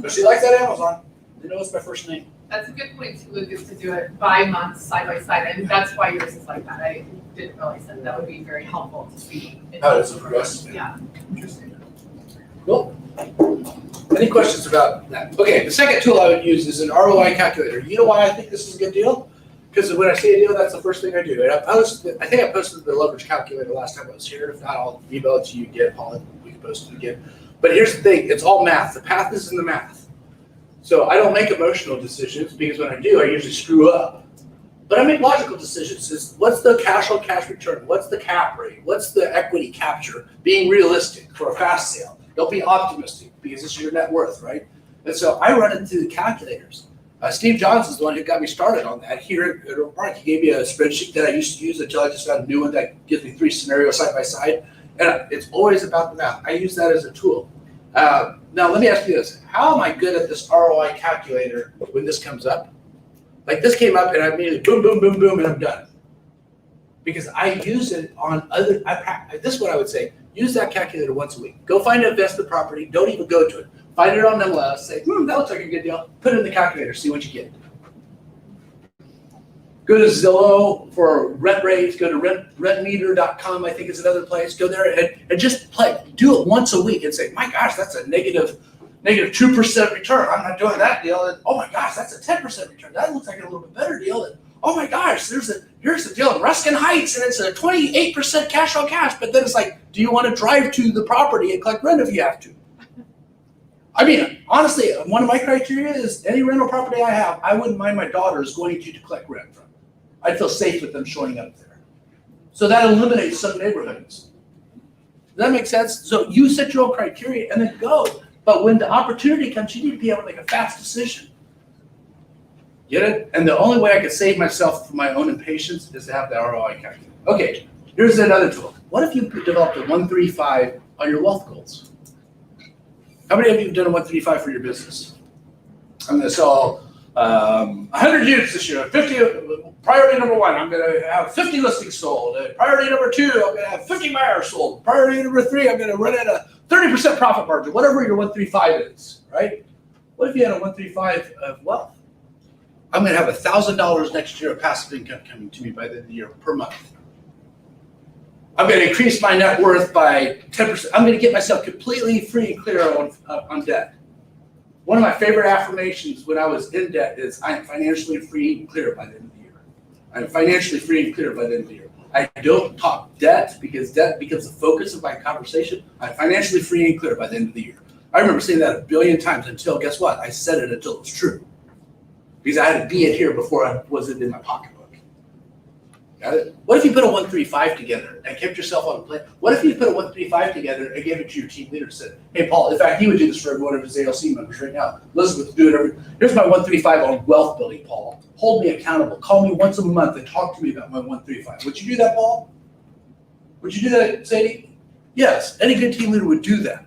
But she likes that Amazon. They know it's my first name. That's a good point too, Lucas, to do it by month, side by side, and that's why yours is like that. I didn't realize that. That would be very helpful to see. How does it progress? Yeah. Interesting. Cool. Any questions about that? Okay, the second tool I would use is an ROI calculator. You know why I think this is a good deal? Because when I say a deal, that's the first thing I do. And I think I posted the leverage calculator last time I was here. If not, I'll email it to you again, Paul, we can post it again. But here's the thing, it's all math. The path is in the math. So I don't make emotional decisions because when I do, I usually screw up. But I make logical decisions. Is what's the cash on cash return? What's the cap rate? What's the equity capture? Being realistic for a fast sale. Don't be optimistic because this is your net worth, right? And so I run it through the calculators. Steve Johns is the one who got me started on that here at Oak Park. He gave me a spreadsheet that I used to use until I just found a new one that gives me 3 scenarios side by side. And it's always about the math. I use that as a tool. Now, let me ask you this. How am I good at this ROI calculator when this comes up? Like this came up and I immediately boom, boom, boom, boom, and I'm done. Because I use it on other, this is what I would say, use that calculator once a week. Go find an investment property, don't even go to it. Find it on MLS, say, that looks like a good deal. Put it in the calculator, see what you get. Go to Zillow for rent rates, go to rentmeter.com, I think is another place. Go there and just do it once a week and say, my gosh, that's a negative 2% return. I'm not doing that deal. And, oh my gosh, that's a 10% return. That looks like a little bit better deal. And, oh my gosh, here's a deal in Ruskin Heights and it's a 28% cash on cash. But then it's like, do you want to drive to the property and collect rent if you have to? I mean, honestly, one of my criteria is any rental property I have, I wouldn't mind my daughters going to collect rent from. I'd feel safe with them showing up there. So that eliminates some neighborhoods. Does that make sense? So you set your own criteria and then go. But when the opportunity comes, you need to be able to make a fast decision. Get it? And the only way I can save myself from my own impatience is to have the ROI calculator. Okay, here's another tool. What if you developed a 135 on your wealth goals? How many of you have done a 135 for your business? I'm going to sell 100 units this year. 50. Priority number 1, I'm going to have 50 listings sold. Priority number 2, I'm going to have 50 buyers sold. Priority number 3, I'm going to run at a 30% profit margin, whatever your 135 is, right? What if you had a 135 of wealth? I'm going to have $1,000 next year of passive income coming to me by the end of the year per month. I'm gonna increase my net worth by 10%. I'm gonna get myself completely free and clear on debt. One of my favorite affirmations when I was in debt is I am financially free and clear by the end of the year. I'm financially free and clear by the end of the year. I don't talk debt because debt becomes the focus of my conversation. I'm financially free and clear by the end of the year. I remember saying that a billion times until, guess what? I said it until it was true. Because I had to be it here before I wasn't in my pocketbook. Got it? What if you put a 1-3-5 together and kept yourself on a plan? What if you put a 1-3-5 together and gave it to your team leader and said, hey, Paul, in fact, he would do this for every one of his ALC members right now. Elizabeth, do it here's my 1-3-5 on wealth building, Paul. Hold me accountable. Call me once a month and talk to me about my 1-3-5. Would you do that, Paul? Would you do that, Sadie? Yes, any good team leader would do that.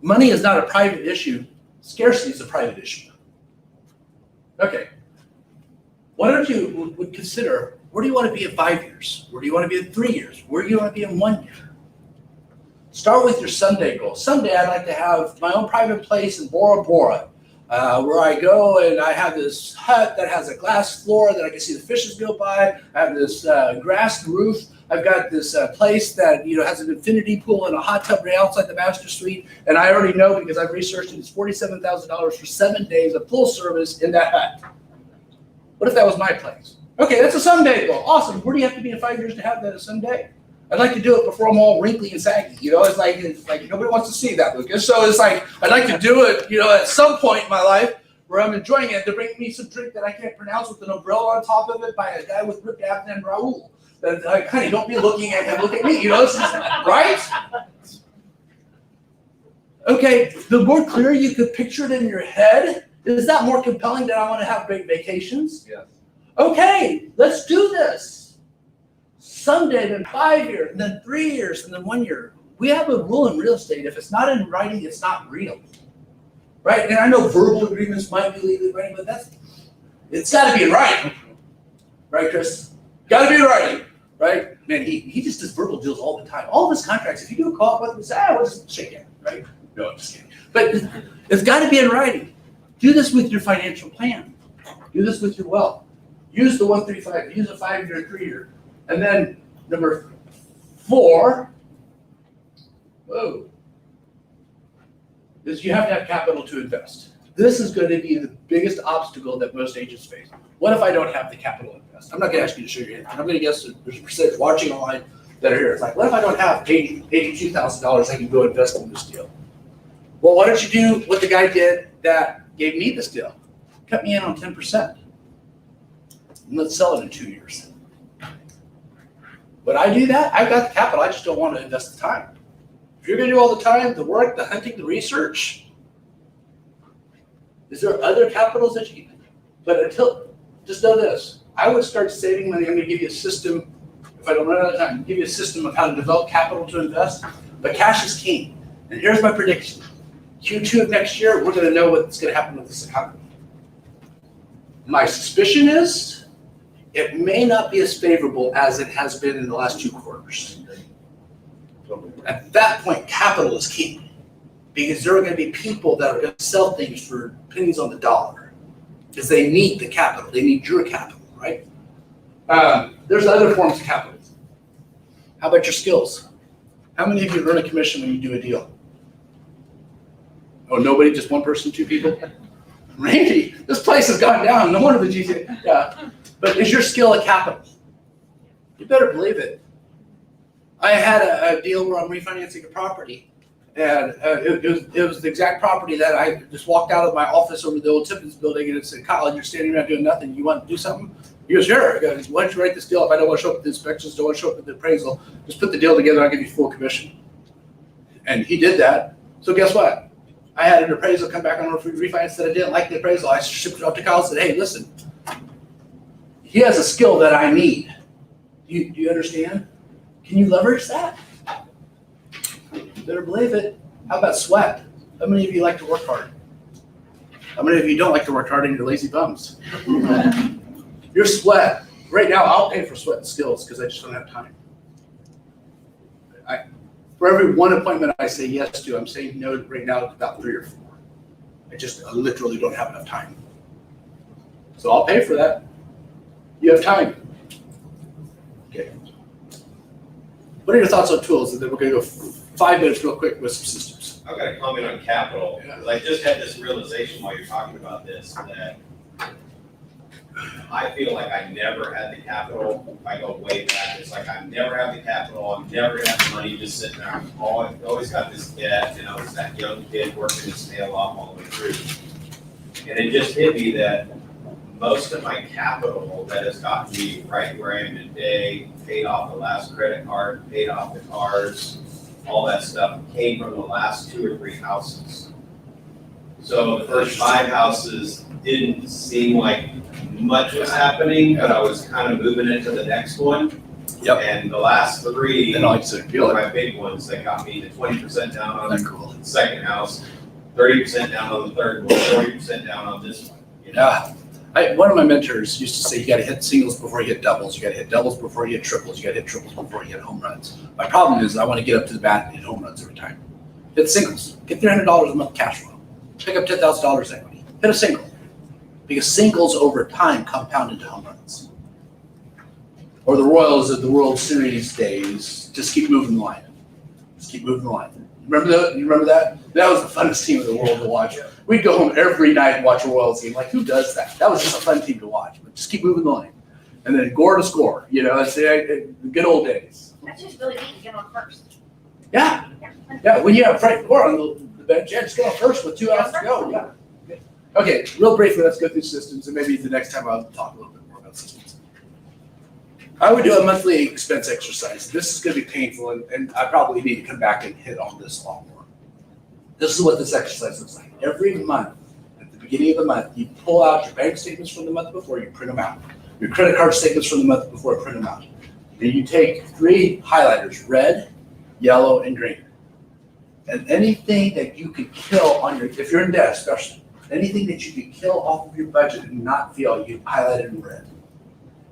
Money is not a private issue. Scarcity is a private issue. Okay. Why don't you would consider, where do you want to be in 5 years? Where do you want to be in 3 years? Where do you want to be in 1 year? Start with your someday goal. Someday I'd like to have my own private place in Bora Bora, where I go and I have this hut that has a glass floor that I can see the fishes go by. I have this grass roof. I've got this place that has an infinity pool and a hot tub right outside the master suite. And I already know because I've researched it, it's $47,000 for 7 days of full service in that hut. What if that was my place? Okay, that's a someday goal. Awesome. Where do you have to be in 5 years to have that a someday? I'd like to do it before I'm all wrinkly and saggy. It's like nobody wants to see that, Lucas. So it's like I'd like to do it, at some point in my life where I'm enjoying it. To bring me some drink that I can't pronounce with an umbrella on top of it by a guy with ripped abs named Raul. That like, honey, don't be looking at him. Look at me. This is, right? Okay. The more clear you could picture it in your head. Is that more compelling that I want to have great vacations? Yes. Okay, let's do this. Someday, then 5 years, and then 3 years, and then 1 year. We have a rule in real estate. If it's not in writing, it's not real. Right? And I know verbal agreements might be legally binding, but it's got to be in writing. Right, Chris? Got to be in writing. Right? Man, he just does verbal deals all the time. All of his contracts, if you do a call with him, say, we'll just shake it. Right? No, I'm just kidding. But it's got to be in writing. Do this with your financial plan. Do this with your wealth. Use the 1-3-5. Use a 5 year, 3 year. And then number 4, is you have to have capital to invest. This is going to be the biggest obstacle that most agents face. What if I don't have the capital to invest? I'm not going to ask you to show your hand. I'm going to guess that there's a percentage watching online that are here. It's like, what if I don't have $82,000 I can go invest in this deal? Well, why don't you do what the guy did that gave me this deal? Cut me in on 10%. And let's sell it in 2 years. Would I do that? I've got the capital. I just don't want to invest the time. If you're going to do all the time, the work, the hunting, the research, is there other capitals that you can? But just know this. I would start saving money. I'm going to give you a system. If I don't run out of time, give you a system of how to develop capital to invest. But cash is king. And here's my prediction. Q2 of next year, we're going to know what's going to happen with this economy. My suspicion is it may not be as favorable as it has been in the last 2 quarters. At that point, capital is king because there are going to be people that are going to sell things for pennies on the dollar because they need the capital. They need your capital, right? There's other forms of capital. How about your skills? How many of you earn a commission when you do a deal? Oh, nobody? Just one person, 2 people? Randy, this place has gone down. No wonder the GC. Yeah. But is your skill a capital? You better believe it. I had a deal where I'm refinancing a property, and it was the exact property that I just walked out of my office over the old Tippins building, and it said, Kyle, you're standing around doing nothing. You want to do something? He goes, sure. I go, why don't you write this deal? If I don't want to show up at the inspections, don't want to show up at the appraisal, just put the deal together, I'll give you full commission. And he did that. So guess what? I had an appraisal come back on a refinance that I didn't like the appraisal. I shipped it up to Kyle and said, hey, listen, he has a skill that I need. Do you understand? Can you leverage that? You better believe it. How about sweat? How many of you like to work hard? How many of you don't like to work hard and you're lazy bums? Your sweat. Right now, I'll pay for sweat and skills because I just don't have time. For every 1 appointment I say yes to, I'm saying no right now to about 3 or 4. I literally don't have enough time. So I'll pay for that. You have time. Okay. What are your thoughts on tools? And then we're gonna go 5 minutes real quick with some systems. I've got a comment on capital, because I just had this realization while you're talking about this, that I feel like I never had the capital. If I go way back, it's like I never have the capital, I'm never gonna have the money just sitting there. I'm always got this debt, and I was that young kid working his tail off all the way through. And it just hit me that most of my capital that has gotten me right where I am today, paid off the last credit card, paid off the cars, all that stuff came from the last 2 or 3 houses. So the first 5 houses didn't seem like much was happening, but I was kind of moving into the next one. Yep. And the last 3 Then I like to feel were it. my big ones that got me to 20% down on That's the cool. second house, 30% down on the third one, 40% down on this one. You know? One of my mentors used to say, you gotta hit singles before you hit doubles, you gotta hit doubles before you hit triples, you gotta hit triples before you hit home runs. My problem is I wanna get up to the bat and hit home runs every time. Hit singles, get $300 a month cash flow, pick up $10,000 equity, hit a single. Because singles over time compound into home runs. Or the Royals of the World Series days, just keep moving the line. Just keep moving the line. Remember that? You remember that? That was the funnest team in the world to watch. We'd go home every night and watch a Royals game. Like, who does that? That was just a fun team to watch. But just keep moving the line. And then gore to score. You know, it's the good old days. That's just really neat to get on first. Yeah. Yeah, when you have Frank Gore on the bench, yeah, just go on first with 2 outs to go. Yeah. Okay, real briefly, let's go through systems, and maybe the next time I'll talk a little bit more about systems. I would do a monthly expense exercise. This is going to be painful, and I probably need to come back and hit on this a lot more. This is what this exercise looks like. Every month, at the beginning of the month, you pull out your bank statements from the month before, you print them out. Your credit card statements from the month before, print them out. Then you take 3 highlighters, red, yellow, and green. And anything that you could kill on your, if you're in debt especially, anything that you could kill off of your budget and not feel, you highlight it in red.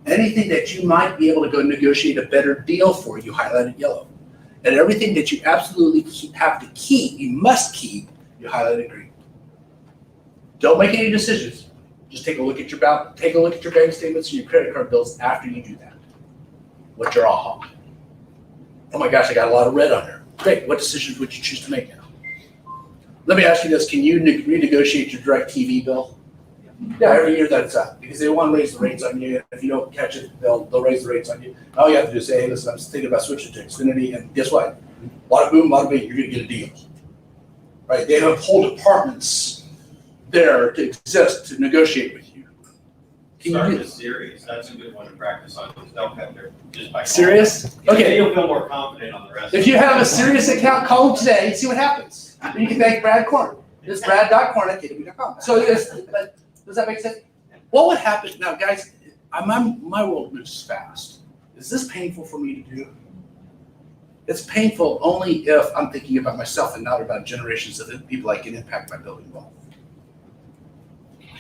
Anything that you might be able to go negotiate a better deal for, you highlight it yellow. And everything that you absolutely have to keep, you must keep, you highlight it green. Don't make any decisions. Just take a look at your take a look at your bank statements and your credit card bills after you do that. What's your aha? Oh my gosh, I got a lot of red on there. Great, what decisions would you choose to make now? Let me ask you this, can you renegotiate your DirecTV bill? Yeah, every year that's up, because they want to raise the rates on you. If you don't catch it, they'll raise the rates on you. All you have to do is say, hey, listen, I'm thinking about switching to Xfinity, and guess what? Bada boom, bada bing, you're gonna get a deal. Right, they have whole departments there to exist, to negotiate with you. Can Start you do with Sirius, that's a good one to practice on, because they'll have their, just by. Serious? calling. Okay. You'll feel more confident on the rest. If you have a Sirius account, call them today and see what happens. And you can thank Brad Korn. It's brad.korn@kw.com. So does that make sense? What would happen, now guys, my world moves fast. Is this painful for me to do? It's painful only if I'm thinking about myself and not about generations of people I can impact by building wealth.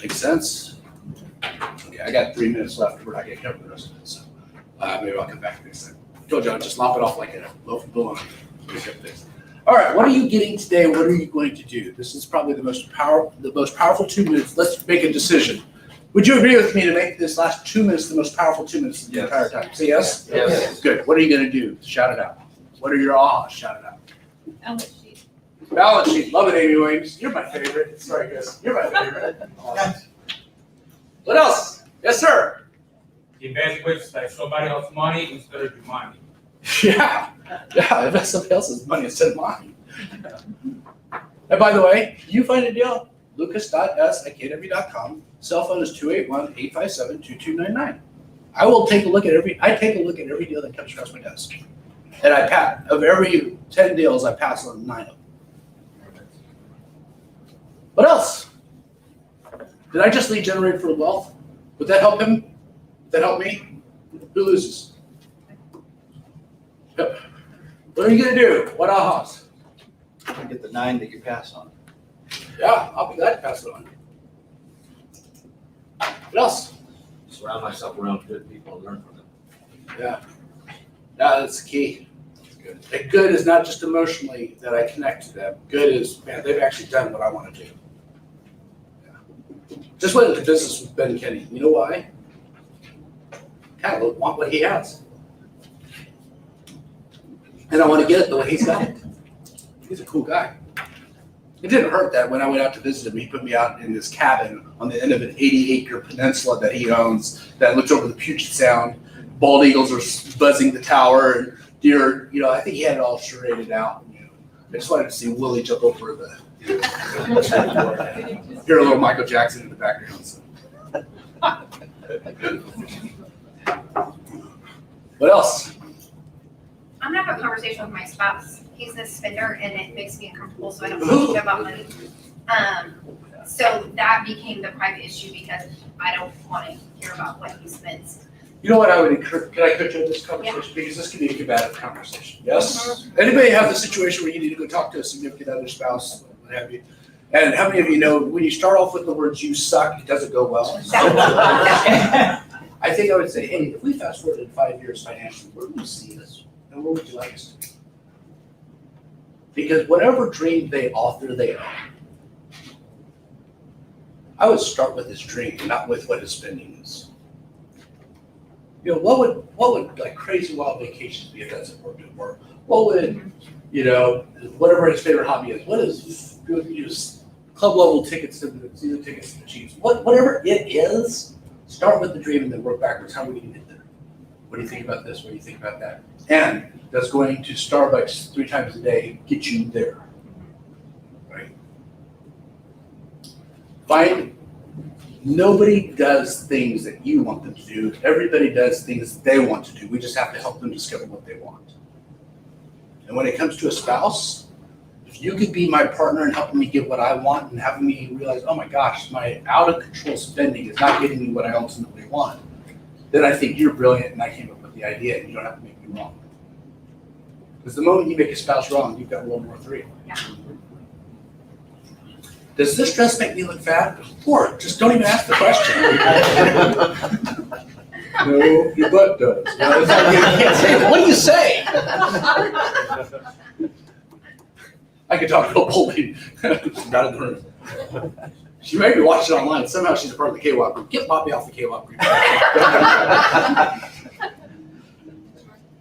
Make sense? Okay, I got 3 minutes left. We're not gonna cover the rest of it, so maybe I'll come back next time. I told you I'll just lop it off like a loaf of bologna. All right, what are you getting today? What are you going to do? This is probably the most powerful 2 minutes. Let's make a decision. Would you agree with me to make this last 2 minutes the most powerful 2 minutes of the entire time? Say yes? Yes. Good. What are you gonna do? Shout it out. What are your ahs? Shout it out. Balance sheet. Balance sheet. Love it, Amy Williams. You're my favorite. Sorry, Chris. You're my favorite. What else? Yes, sir. Invest with like somebody else's money instead of your money. Yeah. Yeah, invest somebody else's money instead of mine. And by the way, you find a deal, lucas.s@kw.com. Cell phone is 281-857-2299. I will take a look at every deal that comes across my desk. And of every 10 deals, I pass on 9 of them. What else? Did I just lead generate for wealth? Would that help him? Would that help me? Who loses? Yep. What are you gonna do? What ahas? Get the 9 that you pass on. Yeah, I'll be glad to pass it on. What else? Surround myself around good people and learn from them. Yeah. Yeah, that's the key. Good. And good is not just emotionally that I connect to them. Good is, man, they've actually done what I want to do. Yeah. Just went into business with Ben Kenny. You know why? Kind of want what he has. And I want to get it the way he's got it. He's a cool guy. It didn't hurt that when I went out to visit him, he put me out in this cabin on the end of an 80-acre peninsula that he owns that looks over the Puget Sound. Bald eagles are buzzing the tower, and deer, I think he had it all charaded out. I just wanted to see Willie jump over the. Hear a little Michael Jackson in the background. So. What else? I'm gonna have a conversation with my spouse. He's a spender and it makes me uncomfortable, so I don't talk to him about money. So that became the private issue because I don't wanna hear about what he spends. You know what I would encourage, can I cut you in this conversation? Because this can be a combative conversation. Yes? Anybody have the situation where you need to go talk to a significant other, spouse, what have you? And how many of you know, when you start off with the words "you suck," it doesn't go well? I think I would say, hey, if we fast forward in 5 years financially, where do you see us? And where would you like us to be? Because whatever dream they author, they own. I would start with his dream, not with what his spending is. What would like crazy wild vacations be if that's important to him? Or what would, whatever his favorite hobby is, what is use club level tickets to the season tickets to the Chiefs? Whatever it is, start with the dream and then work backwards. How are we gonna get there? What do you think about this? What do you think about that? And does going to Starbucks 3 times a day get you there? Right? Nobody does things that you want them to do. Everybody does things they want to do. We just have to help them discover what they want. And when it comes to a spouse, if you could be my partner in helping me get what I want and having me realize, oh my gosh, my out of control spending is not getting me what I ultimately want, then I think you're brilliant and I came up with the idea and you don't have to make me wrong. Because the moment you make a spouse wrong, you've got World War III. Yeah. Does this dress make me look fat? Or just don't even ask the question. No, your butt does. No, it's not, you can't say that. What do you say? I could talk real boldly. Not in the room. She may be watching online. Somehow she's a part of the K-WAP group. Get Bobby off the K-WAP group.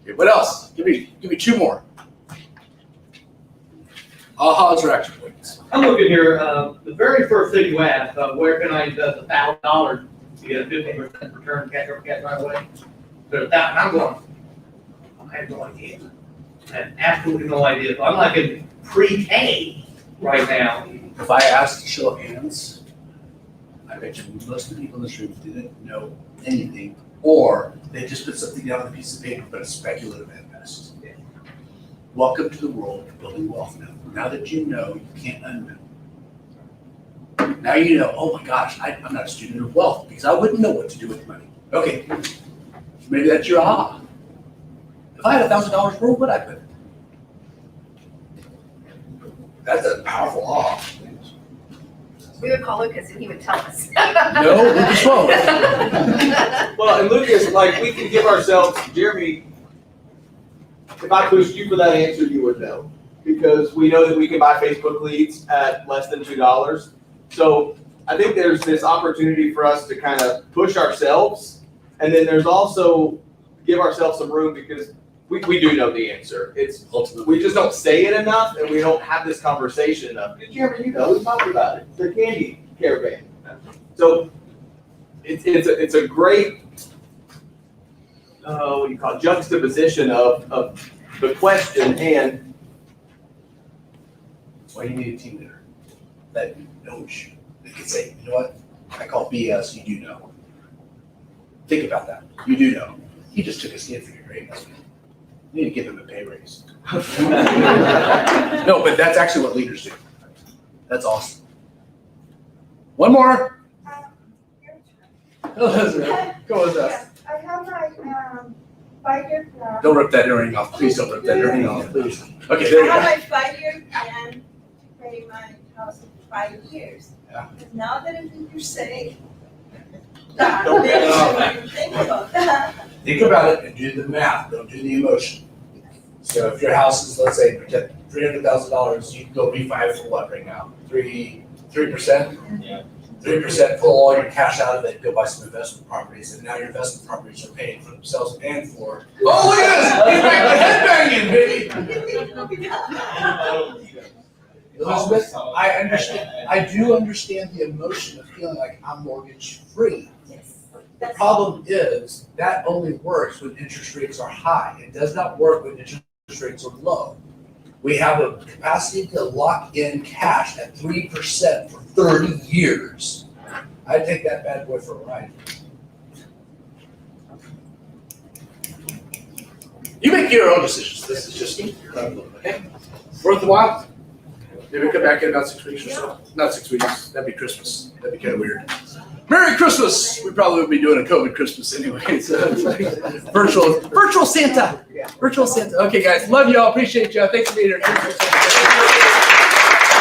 Okay, what else? Give me 2 more. Ahas or action points? I'm looking here, the very first thing you asked, where can I invest $1,000 to get a 15% return cash right away? But that, I'm going, I have no idea. I have absolutely no idea. I'm like in pre-K right now. If I asked a show of hands, I bet you most of the people in this room didn't know anything, or they just put something down on a piece of paper, but it's speculative at best. Welcome to the world of building wealth now. Now that you know, you can't unknow. Now you know, oh my gosh, I'm not a student of wealth because I wouldn't know what to do with money. Okay, maybe that's your aha. If I had $1,000, where would I put it? That's a powerful aha. We would call Lucas and he would tell us. No, Lucas won't. Well, and Lucas, like, we can give ourselves, Jeremy, if I pushed you for that answer, you would know. Because we know that we can buy Facebook leads at less than $2. So I think there's this opportunity for us to kind of push ourselves. And then there's also give ourselves some room because we do know the answer. It's ultimately, we just don't say it enough and we don't have this conversation enough. Jeremy, we talked about it. The candy caravan. So it's a great what do you call it, juxtaposition of the question and Why do you need a team leader that knows you? They can say, you know what? I call BS, you do know. Think about that. You do know. He just took a stand for your grades. You need to give him a pay raise. No, but that's actually what leaders do. That's awesome. One more. Elizabeth, go with us. I have my 5-year plan. Don't rip that earring off. Please don't rip that earring off, please. Okay, there you I go. have my 5-year plan to pay my house in 5 years. Yeah. Because now that you're saying that, maybe I shouldn't think about that. Think about it and do the math, don't do the emotion. So if your house is, let's say, $300,000, you can go refi for what right now? 3%? Yeah. 3%, pull all your cash out of it, go buy some investment properties, and now your investment properties are paying for themselves and for. Oh, look at this! He's back to headbanging, baby! Elizabeth, I do understand the emotion of feeling like I'm mortgage free. The problem is that only works when interest rates are high. It does not work when interest rates are low. We have a capacity to lock in cash at 3% for 30 years. I'd take that bad boy for a ride. You make your own decisions. This is just, okay? Worth the while? Maybe come back in about 6 weeks or so. Not 6 weeks, that'd be Christmas. That'd be kind of weird. Merry Christmas! We probably would be doing a COVID Christmas anyway, so it's like virtual Santa. Virtual Santa. Okay, guys, love you all, appreciate you. Thanks for being here.